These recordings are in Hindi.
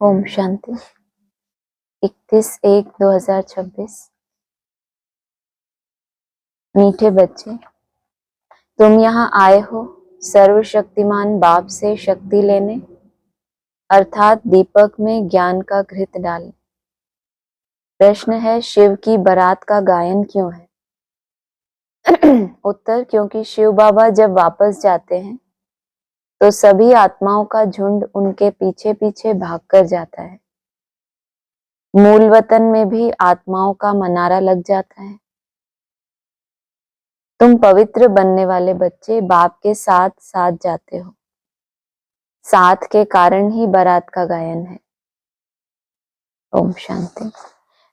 ओम शांति। 31/1/2026। मीठे बच्चे, तुम यहाँ आए हो सर्वशक्तिमान बाप से शक्ति लेने, अर्थात दीपक में ज्ञान का घृत डालने। प्रश्न है, शिव की बारात का गायन क्यों है? उत्तर, क्योंकि शिव बाबा जब वापस जाते हैं तो सभी आत्माओं का झुंड उनके पीछे पीछे भागकर जाता है। मूल वतन में भी आत्माओं का मनारा लग जाता है। तुम पवित्र बनने वाले बच्चे बाप के साथ साथ जाते हो। साथ के कारण ही बारात का गायन है। ओम शांति।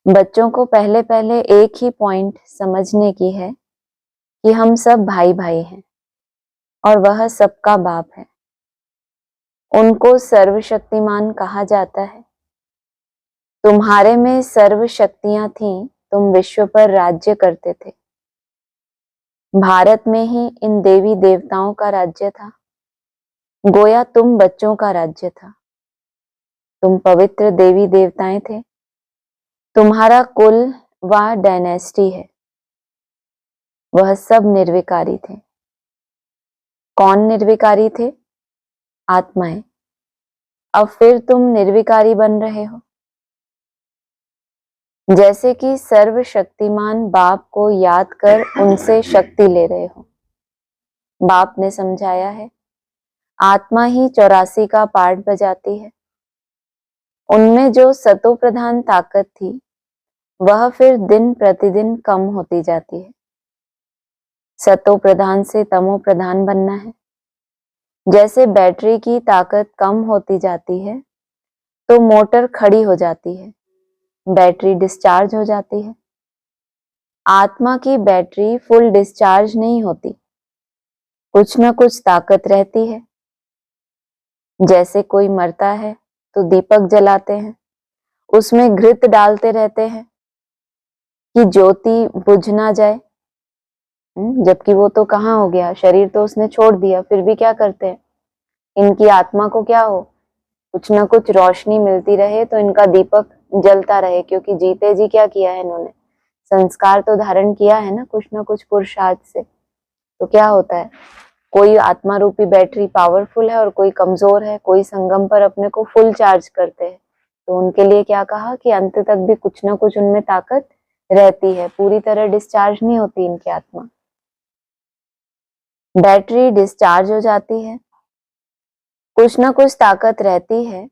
बच्चों को पहले पहले एक ही पॉइंट समझने की है कि हम सब भाई भाई हैं और वह सबका बाप है। उनको सर्वशक्तिमान कहा जाता है। तुम्हारे में सर्व शक्तियां थीं, तुम विश्व पर राज्य करते थे। भारत में ही इन देवी देवताओं का राज्य था। गोया तुम बच्चों का राज्य था। तुम पवित्र देवी देवताएं थे। तुम्हारा कुल व डायनेस्टी है। वह सब निर्विकारी थे। कौन निर्विकारी थे? आत्माएं। अब फिर तुम निर्विकारी बन रहे हो। जैसे कि सर्वशक्तिमान बाप को याद कर उनसे शक्ति ले रहे हो। बाप ने समझाया है, आत्मा ही 84 का पार्ट बजाती है। उनमें जो सतो प्रधान ताकत थी वह फिर दिन प्रतिदिन कम होती जाती है। सतो प्रधान से तमो प्रधान बनना है। जैसे बैटरी की ताकत कम होती जाती है तो मोटर खड़ी हो जाती है, बैटरी डिस्चार्ज हो जाती है। आत्मा की बैटरी फुल डिस्चार्ज नहीं होती, कुछ न कुछ ताकत रहती है। जैसे कोई मरता है तो दीपक जलाते हैं, उसमें घृत डालते रहते हैं कि ज्योति बुझ ना जाए। जबकि वो तो कहाँ हो गया, शरीर तो उसने छोड़ दिया, फिर भी क्या करते हैं, इनकी आत्मा को क्या हो, कुछ ना कुछ रोशनी मिलती रहे तो इनका दीपक जलता रहे। क्योंकि जीते जी क्या किया है इन्होंने, संस्कार तो धारण किया है ना कुछ ना कुछ पुरुषार्थ से। तो क्या होता है, कोई आत्मा रूपी बैटरी पावरफुल है और कोई कमजोर है। कोई संगम पर अपने को फुल चार्ज करते हैं तो उनके लिए क्या कहा कि अंत तक भी कुछ ना कुछ उनमें ताकत रहती है, पूरी तरह डिस्चार्ज नहीं होती इनकी आत्मा। बैटरी डिस्चार्ज हो जाती है, कुछ ना कुछ ताकत रहती है।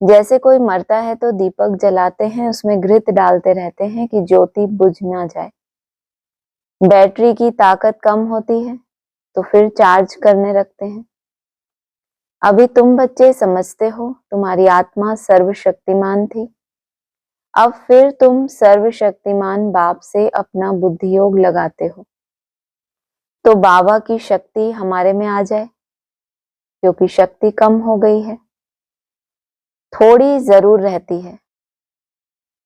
जैसे कोई मरता है तो दीपक जलाते हैं, उसमें घृत डालते रहते हैं कि ज्योति बुझ ना जाए। बैटरी की ताकत कम होती है तो फिर चार्ज करने रखते हैं। अभी तुम बच्चे समझते हो तुम्हारी आत्मा सर्वशक्तिमान थी। अब फिर तुम सर्वशक्तिमान बाप से अपना बुद्धि योग लगाते हो तो बाबा की शक्ति हमारे में आ जाए, क्योंकि शक्ति कम हो गई है। थोड़ी जरूर रहती है,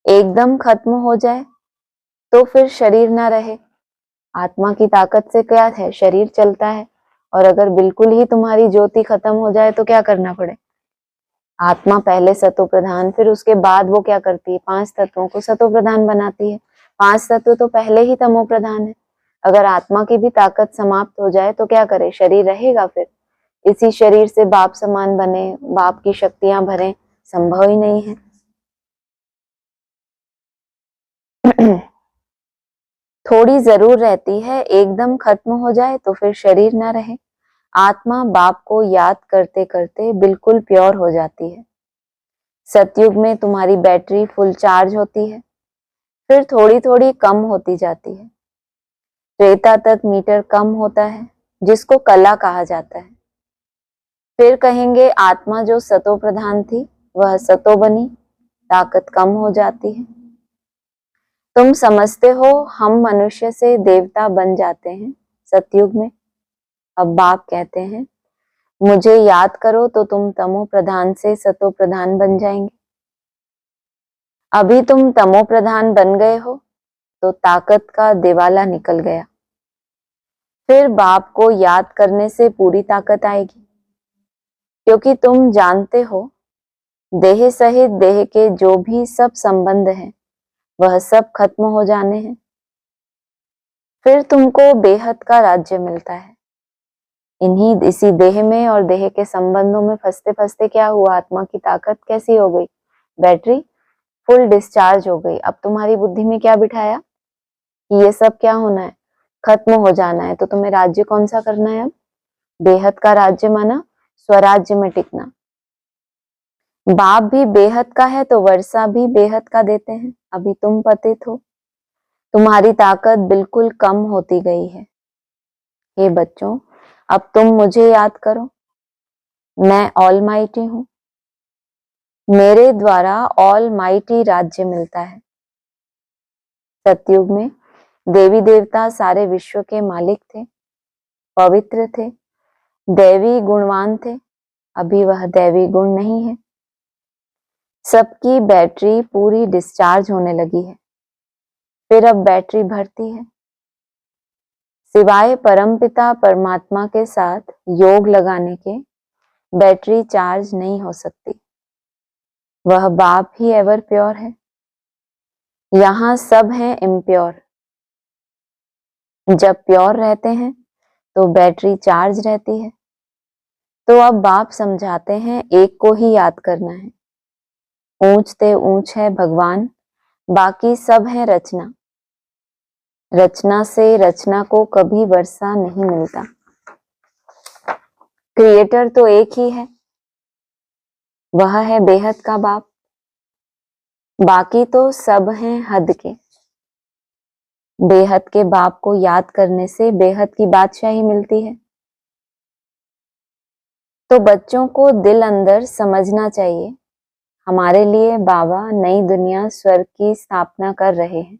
एकदम खत्म हो जाए तो फिर शरीर ना रहे। आत्मा की ताकत से क्या है, शरीर चलता है। और अगर बिल्कुल ही तुम्हारी ज्योति खत्म हो जाए तो क्या करना पड़े, आत्मा पहले सतो प्रधान, फिर उसके बाद वो क्या करती है, 5 तत्वों को सतो प्रधान बनाती है। 5 तत्व तो पहले ही तमो प्रधान है। अगर आत्मा की भी ताकत समाप्त हो जाए तो क्या करे, शरीर रहेगा। फिर इसी शरीर से बाप समान बने, बाप की शक्तियां भरे, संभव ही नहीं है। थोड़ी जरूर रहती है, एकदम खत्म हो जाए तो फिर शरीर ना रहे। आत्मा बाप को याद करते करते बिल्कुल प्योर हो जाती है। सतयुग में तुम्हारी बैटरी फुल चार्ज होती है, फिर थोड़ी थोड़ी कम होती जाती है। त्रेता तक मीटर कम होता है, जिसको कला कहा जाता है। फिर कहेंगे आत्मा जो सतो प्रधान थी वह सतो बनी, ताकत कम हो जाती है। तुम समझते हो हम मनुष्य से देवता बन जाते हैं सतयुग में। अब बाप कहते हैं मुझे याद करो तो तुम तमो प्रधान से सतो प्रधान बन जाएंगे। अभी तुम तमो प्रधान बन गए हो तो ताकत का दिवाला निकल गया। फिर बाप को याद करने से पूरी ताकत आएगी, क्योंकि तुम जानते हो देह सहित देह के जो भी सब संबंध हैं वह सब खत्म हो जाने हैं। फिर तुमको बेहद का राज्य मिलता है। इसी देह में और देह के संबंधों में फंसते फंसते क्या हुआ, आत्मा की ताकत कैसी हो गई, बैटरी फुल डिस्चार्ज हो गई। अब तुम्हारी बुद्धि में क्या बिठाया कि ये सब क्या होना है, खत्म हो जाना है। तो तुम्हें राज्य कौन सा करना है अब, बेहद का राज्य, माना स्वराज्य में टिकना। बाप भी बेहद का है तो वर्षा भी बेहद का देते हैं। अभी तुम पतित हो, तुम्हारी ताकत बिल्कुल कम होती गई है। हे बच्चों, अब तुम मुझे याद करो, मैं ऑल माइटी हूं, मेरे द्वारा ऑल माइटी राज्य मिलता है। सतयुग में देवी देवता सारे विश्व के मालिक थे, पवित्र थे, दैवी गुणवान थे। अभी वह दैवी गुण नहीं है। सबकी बैटरी पूरी डिस्चार्ज होने लगी है, फिर अब बैटरी भरती है। सिवाय परमपिता परमात्मा के साथ योग लगाने के बैटरी चार्ज नहीं हो सकती। वह बाप ही एवर प्योर है, यहाँ सब हैं इम्प्योर। जब प्योर रहते हैं तो बैटरी चार्ज रहती है। तो अब बाप समझाते हैं एक को ही याद करना है। ऊंच ते ऊंच है भगवान, बाकी सब है रचना। रचना से रचना को कभी वर्षा नहीं मिलता। क्रिएटर तो एक ही है, वह है बेहद का बाप, बाकी तो सब हैं हद के। बेहद के बाप को याद करने से बेहद की बादशाही मिलती है। तो बच्चों को दिल अंदर समझना चाहिए, हमारे लिए बाबा नई दुनिया स्वर्ग की स्थापना कर रहे हैं।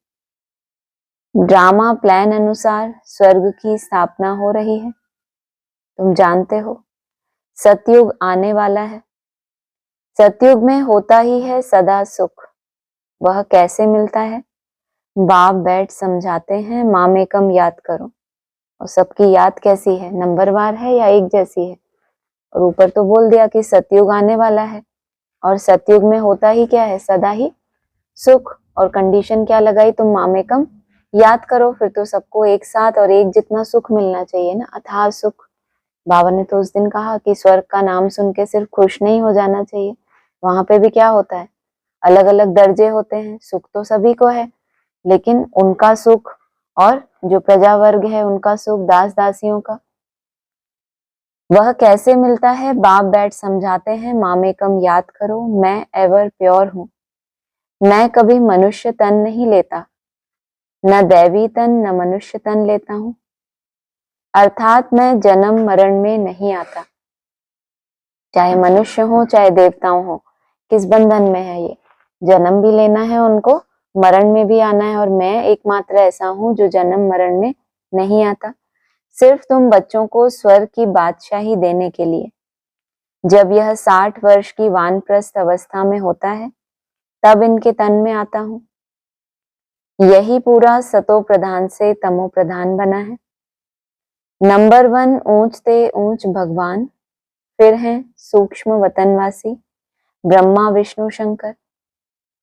ड्रामा प्लान अनुसार स्वर्ग की स्थापना हो रही है। तुम जानते हो सतयुग आने वाला है। सतयुग में होता ही है सदा सुख। वह कैसे मिलता है, बाप बैठ समझाते हैं, मामेकम याद करो। और सबकी याद कैसी है, नंबरवार है या एक जैसी है। और ऊपर तो बोल दिया कि सतयुग आने वाला है, और सतयुग में होता ही क्या है, सदा ही सुख। और कंडीशन क्या लगाई, तुम मामेकम याद करो। फिर तो सबको एक साथ और एक जितना सुख मिलना चाहिए ना, अथाह सुख। बाबा ने तो उस दिन कहा कि स्वर्ग का नाम सुन के सिर्फ खुश नहीं हो जाना चाहिए, वहां पे भी क्या होता है, अलग अलग दर्जे होते हैं। सुख तो सभी को है, लेकिन उनका सुख और जो प्रजा वर्ग है उनका सुख, दास दासियों का, वह कैसे मिलता है। बाप बैठ समझाते हैं, मामेकम याद करो, मैं एवर प्योर हूं। मैं कभी मनुष्य तन नहीं लेता, न दैवी तन न मनुष्य तन लेता हूं। अर्थात मैं जन्म मरण में नहीं आता। चाहे मनुष्य हो चाहे देवताओं हो, किस बंधन में है ये, जन्म भी लेना है उनको, मरण में भी आना है। और मैं एकमात्र ऐसा हूं जो जन्म मरण में नहीं आता। सिर्फ तुम बच्चों को स्वर्ग की बादशाही देने के लिए। जब यह 60 वर्ष की वानप्रस्थ अवस्था में होता है तब इनके तन में आता हूं। यही पूरा सतो प्रधान से तमो प्रधान बना है। नंबर 1 ऊंच ते ऊंच भगवान, फिर हैं सूक्ष्म वतनवासी ब्रह्मा विष्णु शंकर,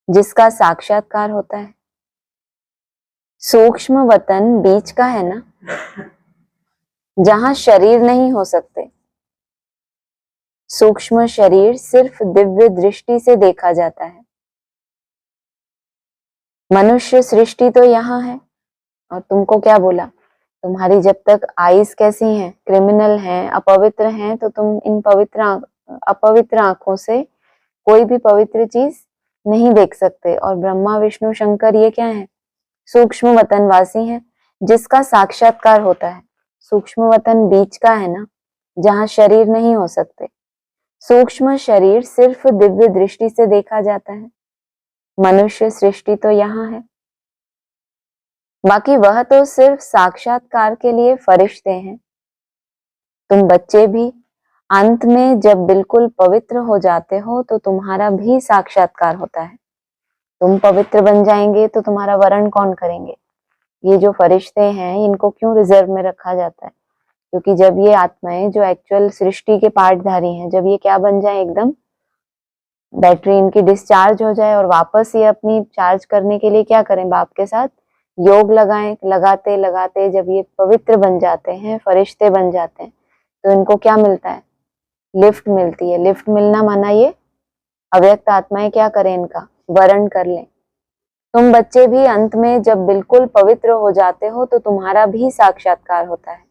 जिसका साक्षात्कार होता है। सूक्ष्म वतन बीच का है ना, जहां शरीर नहीं हो सकते। सूक्ष्म शरीर सिर्फ दिव्य दृष्टि से देखा जाता है। मनुष्य सृष्टि तो यहाँ है, और तुमको क्या बोला, तुम्हारी जब तक आईज कैसी हैं, क्रिमिनल हैं, अपवित्र हैं, तो तुम इन अपवित्र आंखों से कोई भी पवित्र चीज नहीं देख सकते। और ब्रह्मा विष्णु शंकर ये क्या है, सूक्ष्म वतनवासी हैं, जिसका साक्षात्कार होता है। सूक्ष्म वतन बीच का है ना, जहां शरीर नहीं हो सकते। सूक्ष्म शरीर सिर्फ दिव्य दृष्टि से देखा जाता है। मनुष्य सृष्टि तो यहाँ है, बाकी वह तो सिर्फ साक्षात्कार के लिए फरिश्ते हैं। तुम बच्चे भी अंत में जब बिल्कुल पवित्र हो जाते हो तो तुम्हारा भी साक्षात्कार होता है। तुम पवित्र बन जाएंगे तो तुम्हारा वरण कौन करेंगे। ये जो फरिश्ते हैं इनको क्यों रिजर्व में रखा जाता है, क्योंकि जब ये आत्माएं जो एक्चुअल सृष्टि के पार्टधारी हैं, जब ये क्या बन जाए, एकदम बैटरी इनकी डिस्चार्ज हो जाए और वापस ये अपनी चार्ज करने के लिए क्या करें, बाप के साथ योग लगाएं। लगाते लगाते जब ये पवित्र बन जाते हैं, फरिश्ते बन जाते हैं, तो इनको क्या मिलता है, लिफ्ट मिलती है। लिफ्ट मिलना माना ये अव्यक्त आत्माएं क्या करें, इनका वरण कर लें। तुम बच्चे भी अंत में जब बिल्कुल पवित्र हो जाते हो तो तुम्हारा भी साक्षात्कार होता है।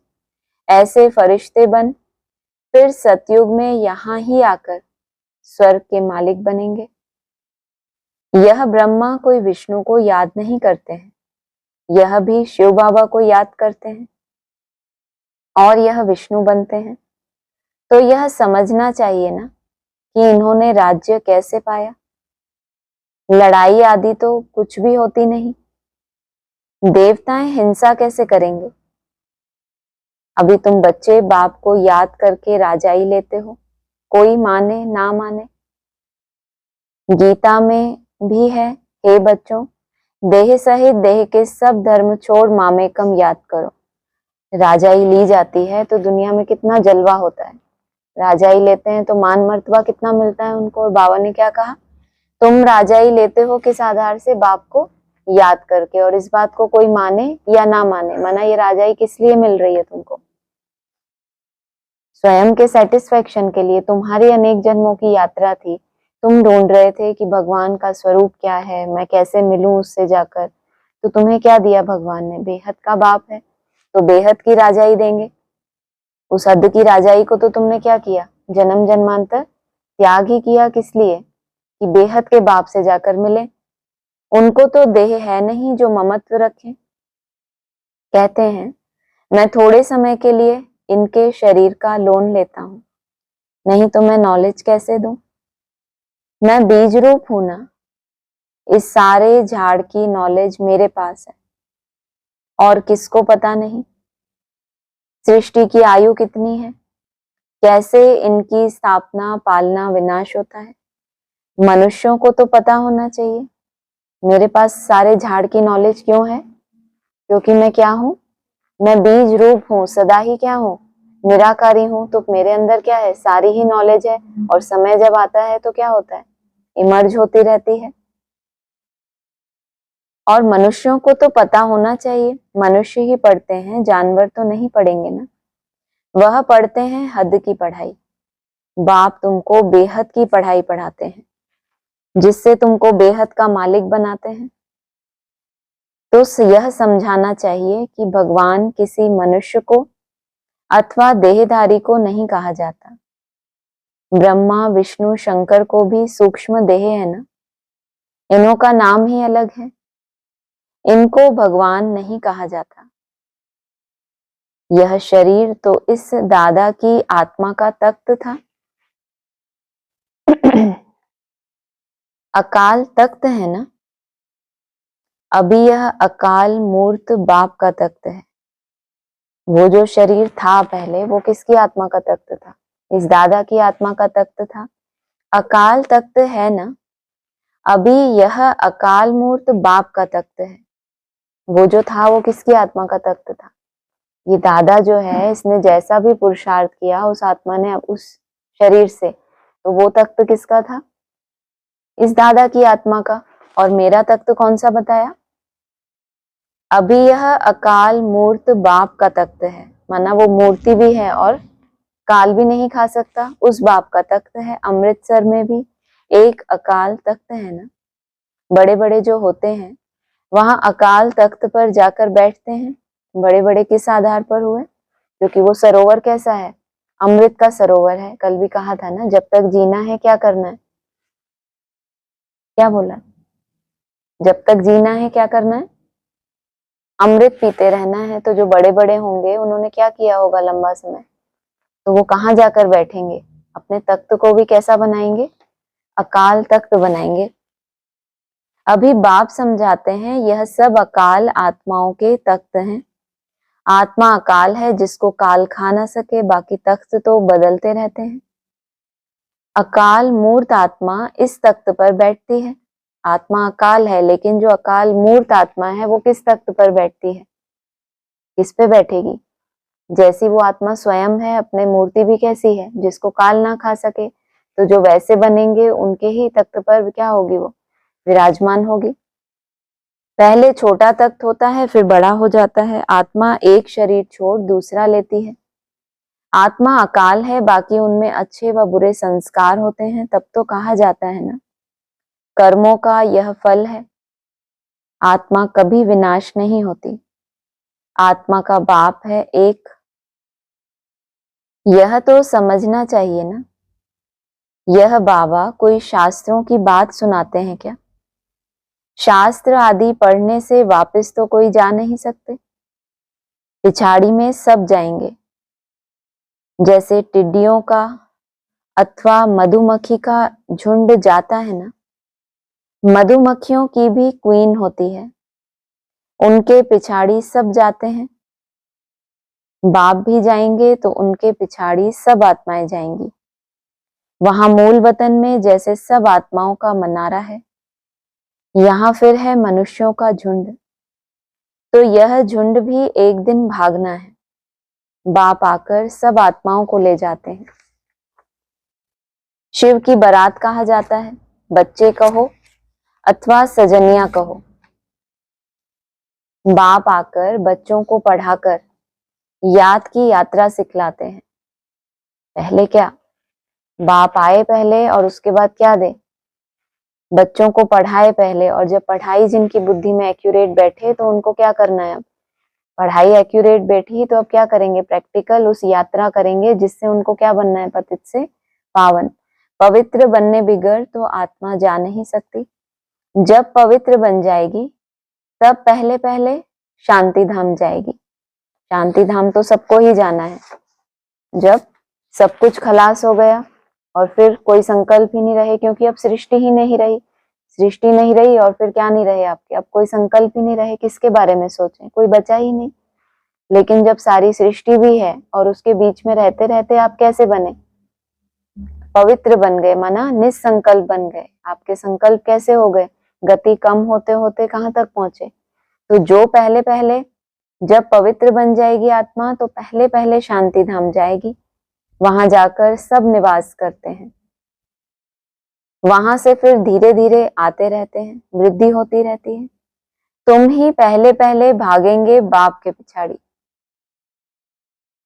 ऐसे फरिश्ते बन फिर सतयुग में यहाँ ही आकर स्वर्ग के मालिक बनेंगे। यह ब्रह्मा कोई विष्णु को याद नहीं करते हैं, यह भी शिव बाबा को याद करते हैं और यह विष्णु बनते हैं। तो यह समझना चाहिए ना कि इन्होंने राज्य कैसे पाया। लड़ाई आदि तो कुछ भी होती नहीं। देवताएं हिंसा कैसे करेंगे। अभी तुम बच्चे बाप को याद करके राजाई लेते हो, कोई माने ना माने। गीता में भी है, हे बच्चों, देह सहित देह के सब धर्म छोड़ मामेकम याद करो। राजाई ली जाती है तो दुनिया में कितना जलवा होता है। राजाई लेते हैं तो मान मर्तबा कितना मिलता है उनको। और बाबा ने क्या कहा, तुम राजाई लेते हो किस आधार से, बाप को याद करके। और इस बात को कोई माने या ना माने, माना ये राजाई किस लिए मिल रही है तुमको, स्वयं के सेटिस्फेक्शन के लिए। तुम्हारी अनेक जन्मों की यात्रा थी, तुम ढूंढ रहे थे कि भगवान का स्वरूप क्या है, मैं कैसे मिलूं उससे जाकर। तो तुम्हें क्या दिया भगवान ने, बेहद का बाप है तो बेहद की राजाई देंगे। उस हद की राजाई को तो तुमने क्या किया, जन्म जन्मांतर त्याग ही किया। किस लिए, कि बेहद के बाप से जाकर मिले। उनको तो देह है नहीं जो ममत्व रखे। कहते हैं मैं थोड़े समय के लिए इनके शरीर का लोन लेता हूं, नहीं तो मैं नॉलेज कैसे दूं। मैं बीज रूप हूं ना, इस सारे झाड़ की नॉलेज मेरे पास है और किसको पता नहीं। सृष्टि की आयु कितनी है, कैसे इनकी स्थापना पालना विनाश होता है, मनुष्यों को तो पता होना चाहिए। मेरे पास सारे झाड़ की नॉलेज क्यों है, क्योंकि मैं क्या हूं, मैं बीज रूप हूं, सदा ही क्या हूं, निराकारी हूं। तो मेरे अंदर क्या है, सारी ही नॉलेज है। और समय जब आता है तो क्या होता है, इमर्ज होती रहती है। और मनुष्यों को तो पता होना चाहिए, मनुष्य ही पढ़ते हैं, जानवर तो नहीं पढ़ेंगे ना। वह पढ़ते हैं हद की पढ़ाई, बाप तुमको बेहद की पढ़ाई पढ़ाते हैं, जिससे तुमको बेहद का मालिक बनाते हैं। तो यह समझाना चाहिए कि भगवान किसी मनुष्य को अथवा देहधारी को नहीं कहा जाता। ब्रह्मा विष्णु शंकर को भी सूक्ष्म देह है ना, इन्हों का नाम ही अलग है, इनको भगवान नहीं कहा जाता। यह शरीर तो इस दादा की आत्मा का तख्त था। अकाल तख्त है ना, अभी यह अकाल मूर्त बाप का तख्त है। वो जो शरीर था पहले, वो किसकी आत्मा का तख्त था, इस दादा की आत्मा का तख्त था। अकाल तख्त है ना, अभी यह अकाल मूर्त बाप का तख्त है। वो जो था वो किसकी आत्मा का तख्त था, ये दादा जो है, इसने जैसा भी पुरुषार्थ किया उस आत्मा ने उस शरीर से, तो वो तख्त किसका था, इस दादा की आत्मा का। और मेरा तख्त कौन सा बताया, अभी यह अकाल मूर्त बाप का तख्त है, माना वो मूर्ति भी है और काल भी नहीं खा सकता, उस बाप का तख्त है। अमृतसर में भी एक अकाल तख्त है ना, बड़े बड़े जो होते हैं वहां अकाल तख्त पर जाकर बैठते हैं। बड़े बड़े किस आधार पर हुए, क्योंकि वो सरोवर कैसा है, अमृत का सरोवर है। कल भी कहा था ना, जब तक जीना है क्या करना है, क्या बोला, जब तक जीना है क्या करना है, अमृत पीते रहना है। तो जो बड़े बड़े होंगे उन्होंने क्या किया होगा लंबा समय, तो वो कहाँ जाकर बैठेंगे, अपने तख्त को भी कैसा बनाएंगे, अकाल तख्त बनाएंगे। अभी बाप समझाते हैं यह सब अकाल आत्माओं के तख्त हैं। आत्मा अकाल है जिसको काल खा ना सके, बाकी तख्त तो बदलते रहते हैं। अकाल मूर्त आत्मा इस तख्त पर बैठती है। आत्मा अकाल है, लेकिन जो अकाल मूर्त आत्मा है वो किस तख्त पर बैठती है, किस पे बैठेगी, जैसी वो आत्मा स्वयं है, अपने मूर्ति भी कैसी है, जिसको काल ना खा सके। तो जो वैसे बनेंगे उनके ही तख्त पर क्या होगी, वो विराजमान होगी। पहले छोटा तख्त होता है, फिर बड़ा हो जाता है। आत्मा एक शरीर छोड़ दूसरा लेती है। आत्मा अकाल है, बाकी उनमें अच्छे व बुरे संस्कार होते हैं। तब तो कहा जाता है ना, कर्मों का यह फल है। आत्मा कभी विनाश नहीं होती। आत्मा का बाप है एक। यह तो समझना चाहिए ना। यह बाबा कोई शास्त्रों की बात सुनाते हैं क्या? शास्त्र आदि पढ़ने से वापस तो कोई जा नहीं सकते। पिछाड़ी में सब जाएंगे। जैसे टिड्डियों का अथवा मधुमक्खी का झुंड जाता है ना, मधुमक्खियों की भी क्वीन होती है, उनके पिछाड़ी सब जाते हैं। बाप भी जाएंगे तो उनके पिछाड़ी सब आत्माएं जाएंगी। वहां मूल वतन में जैसे सब आत्माओं का मनारा है, यहाँ फिर है मनुष्यों का झुंड। तो यह झुंड भी एक दिन भागना है। बाप आकर सब आत्माओं को ले जाते हैं। शिव की बारात कहा जाता है, बच्चे कहो अथवा सजनिया कहो। बाप आकर बच्चों को पढ़ाकर याद की यात्रा सिखलाते हैं। पहले क्या, बाप आए पहले और उसके बाद क्या दे, बच्चों को पढ़ाए पहले, और जब पढ़ाई जिनकी बुद्धि में एक्यूरेट बैठे तो उनको क्या करना है, अब पढ़ाई एक्यूरेट बैठी तो अब क्या करेंगे, प्रैक्टिकल उस यात्रा करेंगे जिससे उनको क्या बनना है, पतित से पावन। पवित्र बनने बिगड़ तो आत्मा जा नहीं सकती। जब पवित्र बन जाएगी तब पहले पहले शांति धाम जाएगी। शांति धाम तो सबको ही जाना है। जब सब कुछ खलास हो गया और फिर कोई संकल्प ही नहीं रहे, क्योंकि अब सृष्टि ही नहीं रही। सृष्टि नहीं रही और फिर क्या नहीं रहे आपके, अब कोई संकल्प ही नहीं रहे, किसके बारे में सोचें, कोई बचा ही नहीं। लेकिन जब सारी सृष्टि भी है और उसके बीच में रहते रहते आप कैसे बने, पवित्र बन गए, माना निसंकल्प बन गए। आपके संकल्प कैसे हो गए, गति कम होते होते कहां तक पहुंचे। तो जो पहले पहले जब पवित्र बन जाएगी आत्मा तो पहले पहले शांति धाम जाएगी। वहां जाकर सब निवास करते हैं। वहां से फिर धीरे धीरे आते रहते हैं, वृद्धि होती रहती है। तुम ही पहले पहले भागेंगे बाप के पिछाड़ी।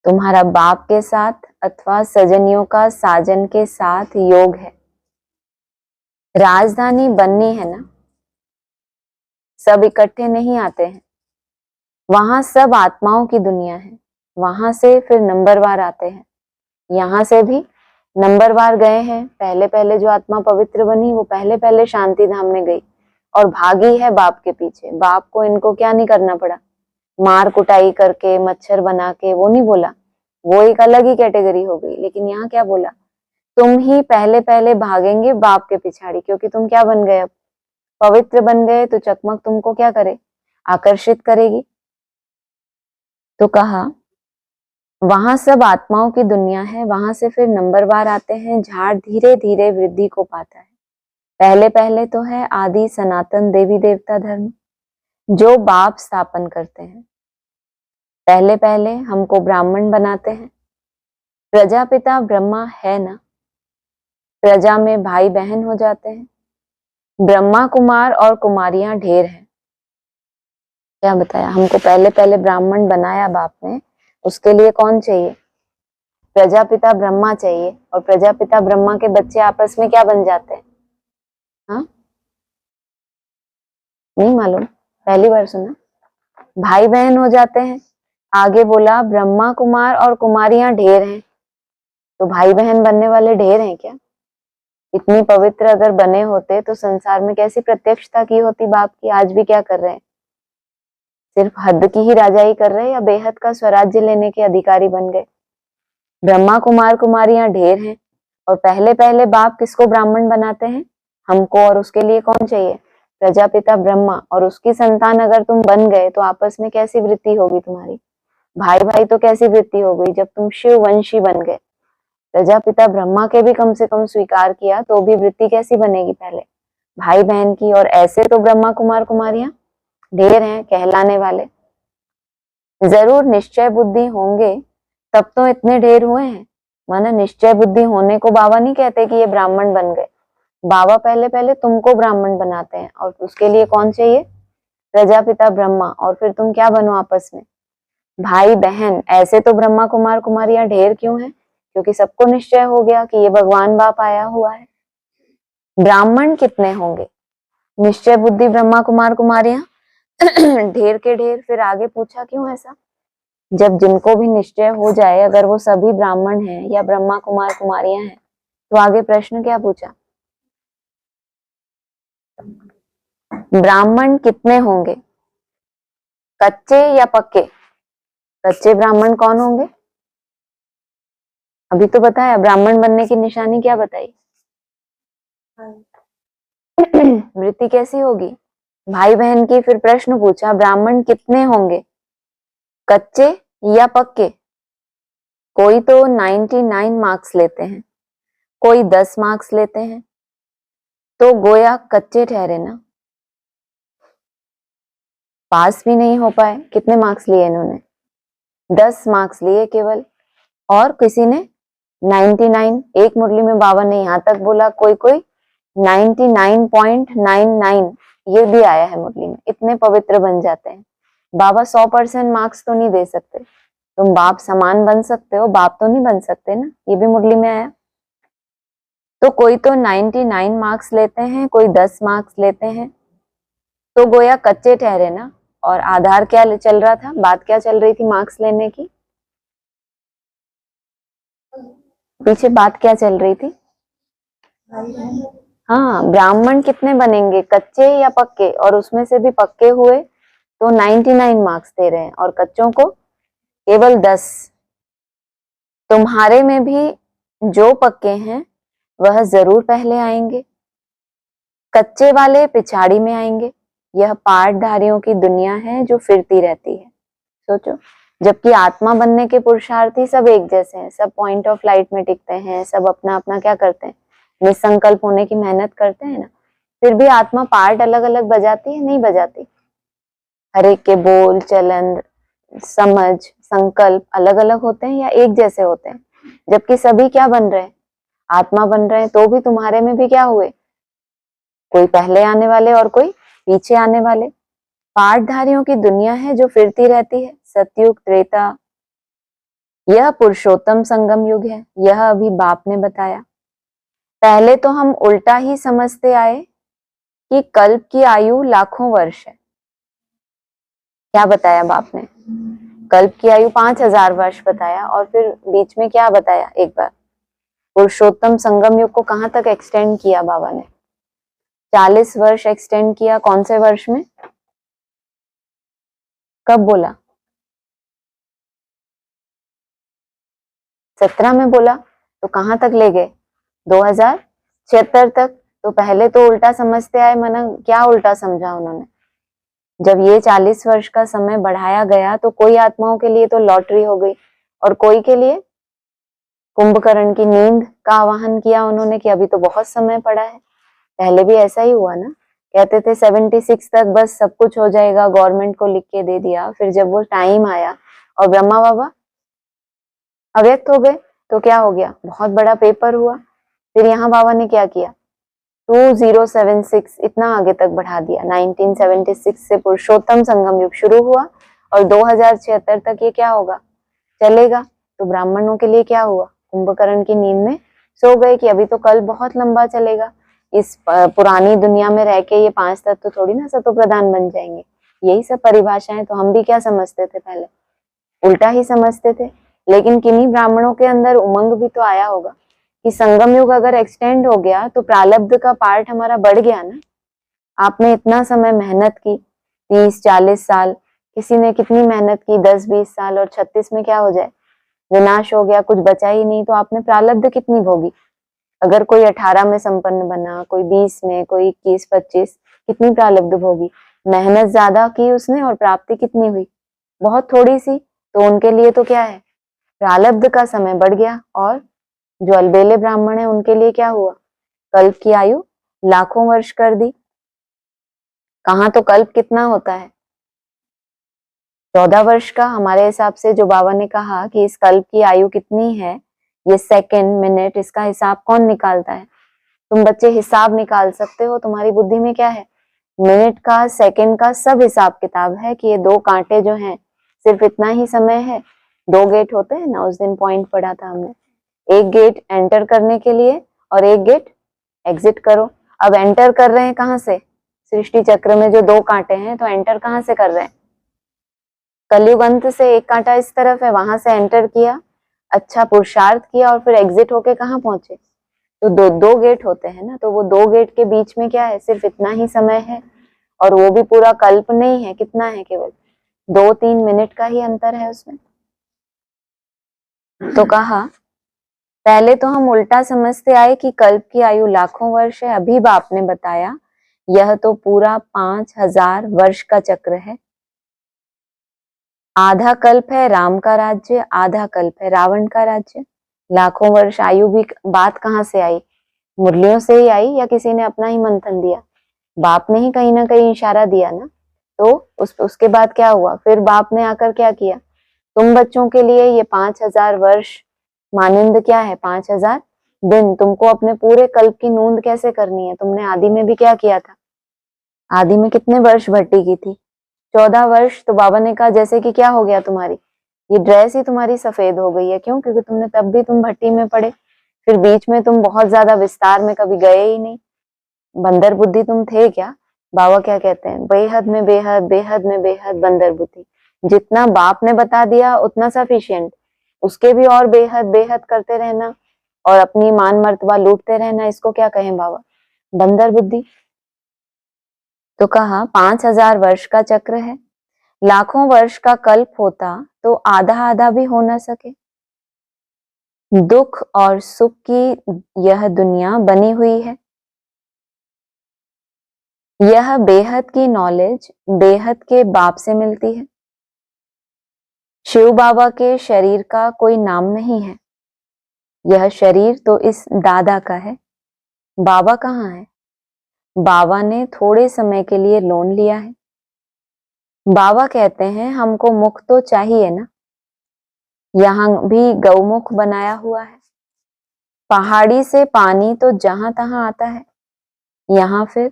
तुम्हारा बाप के साथ अथवा सजनियों का साजन के साथ योग है। राजधानी बननी है ना, सब इकट्ठे नहीं आते हैं। वहां सब आत्माओं की दुनिया है। वहां से फिर नंबरवार आते हैं। यहाँ से भी नंबरवार गए हैं। पहले पहले जो आत्मा पवित्र बनी वो पहले पहले शांति धाम में गई और भागी है बाप के पीछे। बाप को इनको क्या नहीं करना पड़ा, मार कुटाई करके मच्छर बना के, वो नहीं बोला, वो एक अलग ही कैटेगरी हो गई। लेकिन यहाँ क्या बोला, तुम ही पहले पहले भागेंगे बाप के पिछाड़ी, क्योंकि तुम क्या बन गए, अब पवित्र बन गए तो चकमक तुमको क्या करे, आकर्षित करेगी। तो कहा वहां सब आत्माओं की दुनिया है। वहां से फिर नंबरवार आते हैं। झाड़ धीरे धीरे वृद्धि को पाता है। पहले पहले तो है आदि सनातन देवी देवता धर्म जो बाप स्थापन करते हैं। पहले पहले हमको ब्राह्मण बनाते हैं। प्रजापिता ब्रह्मा है ना, प्रजा में भाई बहन हो जाते हैं। ब्रह्मा कुमार और कुमारियां ढेर हैं। क्या बताया, हमको पहले पहले ब्राह्मण बनाया बाप ने, उसके लिए कौन चाहिए, प्रजापिता ब्रह्मा चाहिए। और प्रजापिता ब्रह्मा के बच्चे आपस में क्या बन जाते हैं, हाँ नहीं मालूम, पहली बार सुना, भाई बहन हो जाते हैं। आगे बोला ब्रह्मा कुमार और कुमारियां ढेर हैं, तो भाई बहन बनने वाले ढेर हैं क्या। इतनी पवित्र अगर बने होते तो संसार में कैसी प्रत्यक्षता की होती बाप की। आज भी क्या कर रहे हैं, सिर्फ हद की ही राजाई कर रहे हैं या बेहद का स्वराज्य लेने के अधिकारी बन गए। ब्रह्मा कुमार कुमारियां ढेर हैं और पहले पहले बाप किसको ब्राह्मण बनाते हैं, हमको। और उसके लिए कौन चाहिए, प्रजापिता ब्रह्मा। और उसकी संतान अगर तुम बन गए तो आपस में कैसी वृत्ति होगी तुम्हारी, भाई भाई तो कैसी वृत्ति हो गई जब तुम शिव वंशी बन गए। प्रजापिता ब्रह्मा के भी कम से कम स्वीकार किया तो भी वृत्ति कैसी बनेगी, पहले भाई बहन की। और ऐसे तो ब्रह्मा कुमार कुमारियां ढेर हैं कहलाने वाले। जरूर निश्चय बुद्धि होंगे तब तो इतने ढेर हुए हैं। माना निश्चय बुद्धि होने को बाबा नहीं कहते कि ये ब्राह्मण बन गए। बाबा पहले पहले तुमको ब्राह्मण बनाते हैं, और उसके लिए कौन चाहिए? प्रजापिता ब्रह्मा। और फिर तुम क्या बनो आपस में? भाई बहन। ऐसे तो ब्रह्मा कुमार कुमारियां ढेर क्यों हैं? क्योंकि सबको निश्चय हो गया कि ये भगवान बाप आया हुआ है। ब्राह्मण कितने होंगे? निश्चय बुद्धि ब्रह्मा कुमार कुमारियां ढेर के ढेर। फिर आगे पूछा क्यों ऐसा? जब जिनको भी निश्चय हो जाए अगर वो सभी ब्राह्मण हैं या ब्रह्मा कुमार कुमारियां हैं, तो आगे प्रश्न क्या पूछा? ब्राह्मण कितने होंगे? कच्चे या पक्के? कच्चे ब्राह्मण कौन होंगे? अभी तो बताया ब्राह्मण बनने की निशानी क्या बताई? वृत्ति कैसी होगी? भाई बहन की। फिर प्रश्न पूछा ब्राह्मण कितने होंगे? कच्चे या पक्के? कोई तो 99 मार्क्स लेते हैं, कोई 10 मार्क्स लेते हैं, तो गोया कच्चे ठहरे ना, पास भी नहीं हो पाए। कितने मार्क्स लिए इन्होंने? 10 मार्क्स लिए केवल। और किसी ने 99। एक मुरली में बाबा ने यहां तक बोला कोई कोई 99.99 ये भी आया है मुरली में। इतने पवित्र बन जाते हैं। बाबा 100% मार्क्स तो नहीं दे सकते। तुम बाप समान बन सकते हो, बाप तो नहीं बन सकते ना, ये भी मुरली में आया। तो कोई तो 99 मार्क्स लेते हैं, कोई 10 मार्क्स लेते हैं, तो गोया कच्चे ठहरे ना। और आधार क्या चल रहा था? बात क्या चल रही थी मार्क्स लेने की? पीछे बात क्या चल रही थी? हाँ, ब्राह्मण कितने बनेंगे, कच्चे या पक्के? और उसमें से भी पक्के हुए तो 99 मार्क्स दे रहे हैं और कच्चों को केवल 10। तुम्हारे में भी जो पक्के हैं वह जरूर पहले आएंगे, कच्चे वाले पिछाड़ी में आएंगे। यह पाठधारियों की दुनिया है जो फिरती रहती है। सोचो, जबकि आत्मा बनने के पुरुषार्थी सब एक जैसे हैं, सब पॉइंट ऑफ लाइट में टिकते हैं, सब अपना अपना क्या करते हैं, निसंकल्प होने की मेहनत करते हैं ना। फिर भी आत्मा पार्ट अलग अलग बजाती है, नहीं बजाती? हर एक के बोल, चलन, समझ, संकल्प अलग अलग होते हैं या एक जैसे होते हैं? जबकि सभी क्या बन रहे हैं? आत्मा बन रहे हैं। तो भी तुम्हारे में भी क्या हुए? कोई पहले आने वाले और कोई पीछे आने वाले। पाठधारियों की दुनिया है जो फिरती रहती है। सतयुग, त्रेता, यह पुरुषोत्तम संगम युग है। यह अभी बाप ने बताया। पहले तो हम उल्टा ही समझते आए कि कल्प की आयु लाखों वर्ष है। क्या बताया बाप ने? कल्प की आयु 5000 वर्ष बताया। और फिर बीच में क्या बताया? एक बार पुरुषोत्तम संगम युग को कहां तक एक्सटेंड किया बाबा ने? 40 वर्ष एक्सटेंड किया। कौन से वर्ष में? कब बोला? 17 में बोला। तो कहां तक ले गए? 2076 तक। तो पहले तो उल्टा समझते आए। मना क्या उल्टा समझा उन्होंने? जब ये 40 वर्ष का समय बढ़ाया गया तो कोई आत्माओं के लिए तो लॉटरी हो गई, और कोई के लिए कुंभकर्ण की नींद का आवाहन किया उन्होंने कि अभी तो बहुत समय पड़ा है। पहले भी ऐसा ही हुआ ना, कहते थे 76 तक बस सब कुछ हो जाएगा, गवर्नमेंट को लिख के दे दिया। फिर जब वो टाइम आया और ब्रह्मा बाबा अव्यक्त हो गए तो क्या हो गया? बहुत बड़ा पेपर हुआ। फिर यहाँ बाबा ने क्या किया? 2076 इतना आगे तक बढ़ा दिया। 1976 से पुरुषोत्तम संगम युग शुरू हुआ और 2076 तक ये क्या होगा? चलेगा। तो ब्राह्मणों के लिए क्या हुआ? कुंभकर्ण की नींद में सो गए कि अभी तो कल बहुत लंबा चलेगा। इस पुरानी दुनिया में रह के ये 5 तत्व थोड़ी ना सतो प्रधान बन जाएंगे। यही सब परिभाषाएं। तो हम भी क्या समझते थे पहले? उल्टा ही समझते थे। लेकिन किन्हीं ब्राह्मणों के अंदर उमंग भी तो आया होगा कि संगम युग अगर एक्सटेंड हो गया तो प्रारब्ध का पार्ट हमारा बढ़ गया ना। आपने इतना समय मेहनत की, 30-40 साल, किसी ने कितनी मेहनत की 10-20 साल, और 36 में क्या हो जाए? विनाश हो गया, कुछ बचा ही नहीं। तो आपने प्रारब्ध कितनी भोगी? अगर कोई 18 में संपन्न बना, कोई 20 में, कोई 21-25, कितनी प्रारब्ध भोगी? मेहनत ज्यादा की उसने और प्राप्ति कितनी हुई? बहुत थोड़ी सी। तो उनके लिए तो क्या है? प्रारब्ध का समय बढ़ गया। और जो अलबेले ब्राह्मण है उनके लिए क्या हुआ? कल्प की आयु लाखों वर्ष कर दी। कहाँ तो कल्प कितना होता है? 14 वर्ष का। हमारे हिसाब से जो बाबा ने कहा कि इस कल्प की आयु कितनी है, ये सेकंड, मिनट, इसका हिसाब कौन निकालता है? तुम बच्चे हिसाब निकाल सकते हो, तुम्हारी बुद्धि में क्या है? मिनट का, सेकंड का सब हिसाब किताब है कि ये 2 कांटे जो हैं सिर्फ इतना ही समय है। 2 गेट होते हैं ना, उस दिन पॉइंट पढ़ा था हमने, एक गेट एंटर करने के लिए और एक गेट एग्जिट करो। अब एंटर कर रहे हैं कहाँ से? सृष्टि चक्र में जो 2 कांटे हैं, तो एंटर कहाँ से कर रहे हैं? कलयुग अंत से एक कांटा इस तरफ है, वहां से एंटर किया, अच्छा पुरुषार्थ किया और फिर एग्जिट होके कहाँ पहुंचे? तो 2 गेट होते हैं ना, तो वो 2 गेट के बीच में क्या है? सिर्फ इतना ही समय है, और वो भी पूरा कल्प नहीं है। कितना है? केवल 2-3 मिनट का ही अंतर है उसमें। तो कहा पहले तो हम उल्टा समझते आए कि कल्प की आयु लाखों वर्ष है। अभी बाप ने बताया यह तो पूरा 5000 वर्ष का चक्र है। आधा कल्प है राम का राज्य, आधा कल्प है रावण का राज्य। लाखों वर्ष आयु भी बात कहाँ से आई? मुरलियों से ही आई या किसी ने अपना ही मंथन दिया? बाप ने ही कहीं ना कहीं इशारा दिया ना। तो उसके बाद क्या हुआ? फिर बाप ने आकर क्या किया? तुम बच्चों के लिए ये 5000 वर्ष मानिंद क्या है? 5000 दिन। तुमको अपने पूरे कल्प की नूंद कैसे करनी है? तुमने आदि में भी क्या किया था? आदि में कितने वर्ष भट्टी की थी? 14 वर्ष। तो बाबा ने कहा जैसे कि क्या हो गया तुम्हारी, ये ड्रेस ही तुम्हारी सफेद हो गई है। क्यों? क्योंकि तुमने तब भी तुम भट्टी में पड़े, फिर बीच में तुम बहुत ज्यादा विस्तार में कभी गए ही नहीं। बंदर बुद्धि तुम थे क्या? बाबा क्या कहते हैं? बेहद में बेहद, बेहद में बेहद बंदर बुद्धि। जितना बाप ने बता दिया उतना सफिशिएंट, उसके भी और बेहद बेहद करते रहना और अपनी मान मर्तबा लूटते रहना, इसको क्या कहें बाबा? बंदर बुद्धि। तो कहा 5000 वर्ष का चक्र है, लाखों वर्ष का कल्प होता तो आधा आधा भी हो न सके। दुख और सुख की यह दुनिया बनी हुई है। यह बेहद की नॉलेज बेहद के बाप से मिलती है। शिव बाबा के शरीर का कोई नाम नहीं है। यह शरीर तो इस दादा का है। बाबा कहाँ है? बाबा ने थोड़े समय के लिए लोन लिया है। बाबा कहते हैं हमको मुख तो चाहिए ना। यहाँ भी गौमुख बनाया हुआ है। पहाड़ी से पानी तो जहां तहां आता है, यहाँ फिर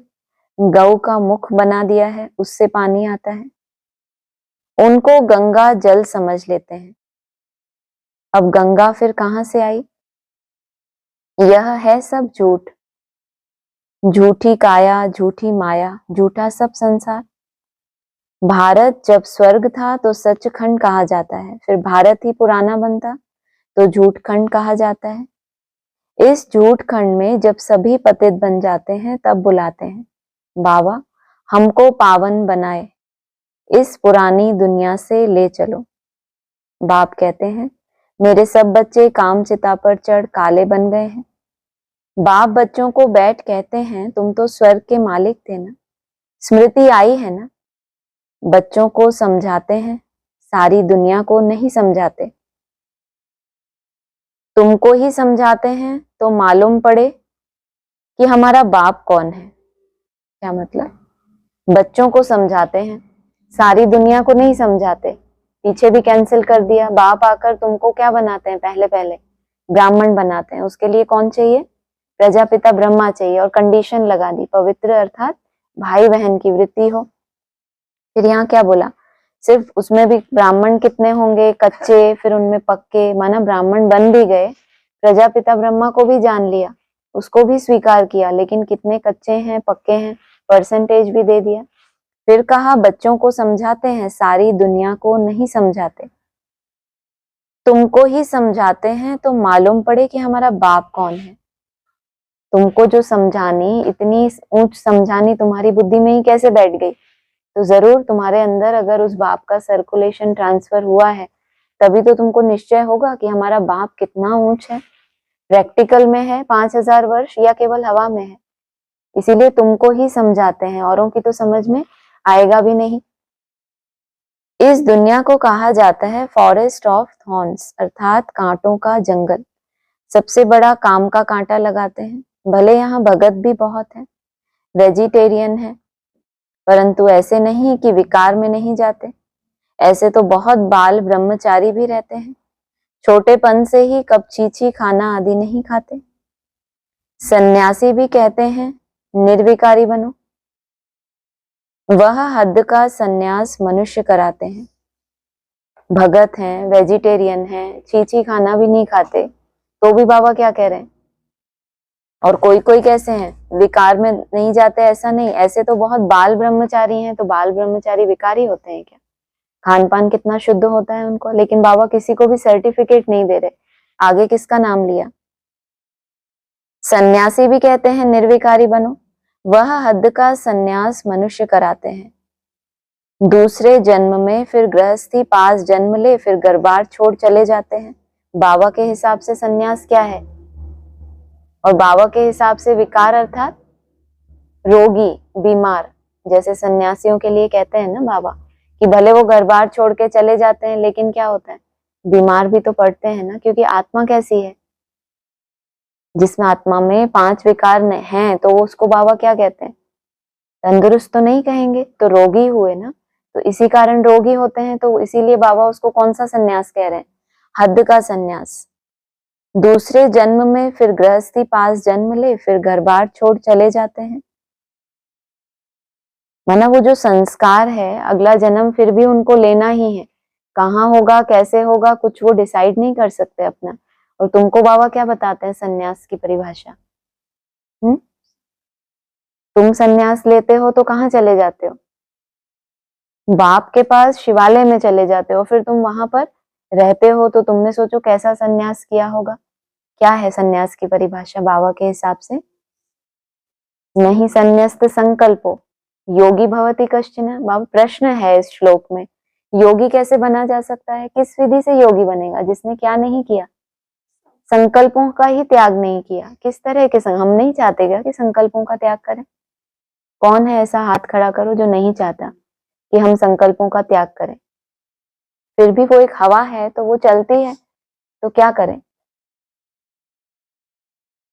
गौ का मुख बना दिया है, उससे पानी आता है। उनको गंगा जल समझ लेते हैं। अब गंगा फिर कहाँ से आई? यह है सब झूठ, झूठी काया, झूठी माया, झूठा सब संसार। भारत जब स्वर्ग था तो सचखंड कहा जाता है, फिर भारत ही पुराना बनता तो झूठ खंड कहा जाता है। इस झूठ खंड में जब सभी पतित बन जाते हैं तब बुलाते हैं बाबा हमको पावन बनाए, इस पुरानी दुनिया से ले चलो। बाप कहते हैं मेरे सब बच्चे काम चिता पर चढ़ काले बन गए हैं। बाप बच्चों को बैठ कहते हैं तुम तो स्वर्ग के मालिक थे ना, स्मृति आई है ना। बच्चों को समझाते हैं, सारी दुनिया को नहीं समझाते। तुमको ही समझाते हैं तो मालूम पड़े कि हमारा बाप कौन है। क्या मतलब? बच्चों को समझाते हैं, सारी दुनिया को नहीं समझाते। पीछे भी कैंसिल कर दिया। बाप आकर तुमको क्या बनाते हैं? पहले पहले ब्राह्मण बनाते हैं। उसके लिए कौन चाहिए? प्रजापिता ब्रह्मा चाहिए, और कंडीशन लगा दी पवित्र अर्थात भाई बहन की वृत्ति हो। फिर यहाँ क्या बोला? सिर्फ उसमें भी ब्राह्मण कितने होंगे? कच्चे, फिर उनमें पक्के, माना ब्राह्मण बन भी गए। प्रजापिता ब्रह्मा को भी जान लिया, उसको भी स्वीकार किया, लेकिन कितने कच्चे हैं, पक्के हैं, परसेंटेज भी दे दिया। फिर कहा बच्चों को समझाते हैं, सारी दुनिया को नहीं समझाते। तुमको ही समझाते हैं तो मालूम पड़े कि हमारा बाप कौन है। तुमको जो समझानी, इतनी ऊंच समझानी तुम्हारी बुद्धि में ही कैसे बैठ गई? तो जरूर तुम्हारे अंदर अगर उस बाप का सर्कुलेशन ट्रांसफर हुआ है, तभी तो तुमको निश्चय होगा कि हमारा बाप कितना ऊंच है। प्रैक्टिकल में है 5000 वर्ष या केवल हवा में है? इसीलिए तुमको ही समझाते हैं, औरों की तो समझ में आएगा भी नहीं। इस दुनिया को कहा जाता है फॉरेस्ट ऑफ थॉर्न्स, अर्थात कांटों का जंगल। सबसे बड़ा काम का कांटा लगाते हैं। भले यहाँ भगत भी बहुत है, वेजिटेरियन है, परंतु ऐसे नहीं कि विकार में नहीं जाते। ऐसे तो बहुत बाल ब्रह्मचारी भी रहते हैं। छोटेपन से ही कब चींची खाना आदि नहीं खाते। सन्यासी भी कहते हैं निर्विकारी बनो। वह हद का सन्यास मनुष्य कराते हैं। भगत हैं, वेजिटेरियन हैं, चींची खाना भी नहीं खाते, तो भी बाबा क्या कह रहे हैं। और कोई कोई कैसे हैं, विकार में नहीं जाते, ऐसा नहीं, ऐसे तो बहुत बाल ब्रह्मचारी हैं। तो बाल ब्रह्मचारी विकारी होते हैं क्या? खान पान कितना शुद्ध होता है उनको, लेकिन बाबा किसी को भी सर्टिफिकेट नहीं दे रहे। आगे किसका नाम लिया? सन्यासी भी कहते हैं निर्विकारी बनो। वह हद का सन्यास मनुष्य कराते हैं। दूसरे जन्म में फिर गृहस्थी पास जन्म ले, फिर घर-बार छोड़ चले जाते हैं। बाबा के हिसाब से सन्यास क्या है? और बाबा के हिसाब से विकार अर्थात रोगी, बीमार। जैसे सन्यासियों के लिए कहते हैं ना बाबा कि भले वो घर-बार छोड़ के चले जाते हैं, लेकिन क्या होता है, बीमार भी तो पड़ते हैं ना, क्योंकि आत्मा कैसी है, जिसमें आत्मा में 5 विकार हैं, तो उसको बाबा क्या कहते हैं? तंदुरुस्त तो नहीं कहेंगे, तो रोगी हुए ना। तो इसी कारण रोगी होते हैं, तो इसीलिए बाबा उसको कौन सा सन्यास कह रहे हैं? हद का सन्यास। दूसरे जन्म में फिर गृहस्थी पास जन्म ले, फिर घर-बार छोड़ चले जाते हैं। माना वो जो संस्कार है, अगला जन्म फिर भी उनको लेना ही है। कहाँ होगा, कैसे होगा, कुछ वो डिसाइड नहीं कर सकते अपना। और तुमको बाबा क्या बताते हैं सन्यास की परिभाषा? तुम सन्यास लेते हो तो कहाँ चले जाते हो? बाप के पास शिवालय में चले जाते हो, फिर तुम वहां पर रहते हो, तो तुमने सोचो कैसा सन्यास किया होगा। क्या है सन्यास की परिभाषा बाबा के हिसाब से? नहीं संन्यस्त संकल्पो योगी भवति कश्चन। बाबा प्रश्न है इस श्लोक में, योगी कैसे बना जा सकता है? किस विधि से योगी बनेगा? जिसने क्या नहीं किया, संकल्पों का ही त्याग नहीं किया। किस तरह के हम नहीं चाहते क्या कि संकल्पों का त्याग करें? कौन है ऐसा, हाथ खड़ा करो, जो नहीं चाहता कि हम संकल्पों का त्याग करें। फिर भी वो एक हवा है, तो वो चलती है, तो क्या करें?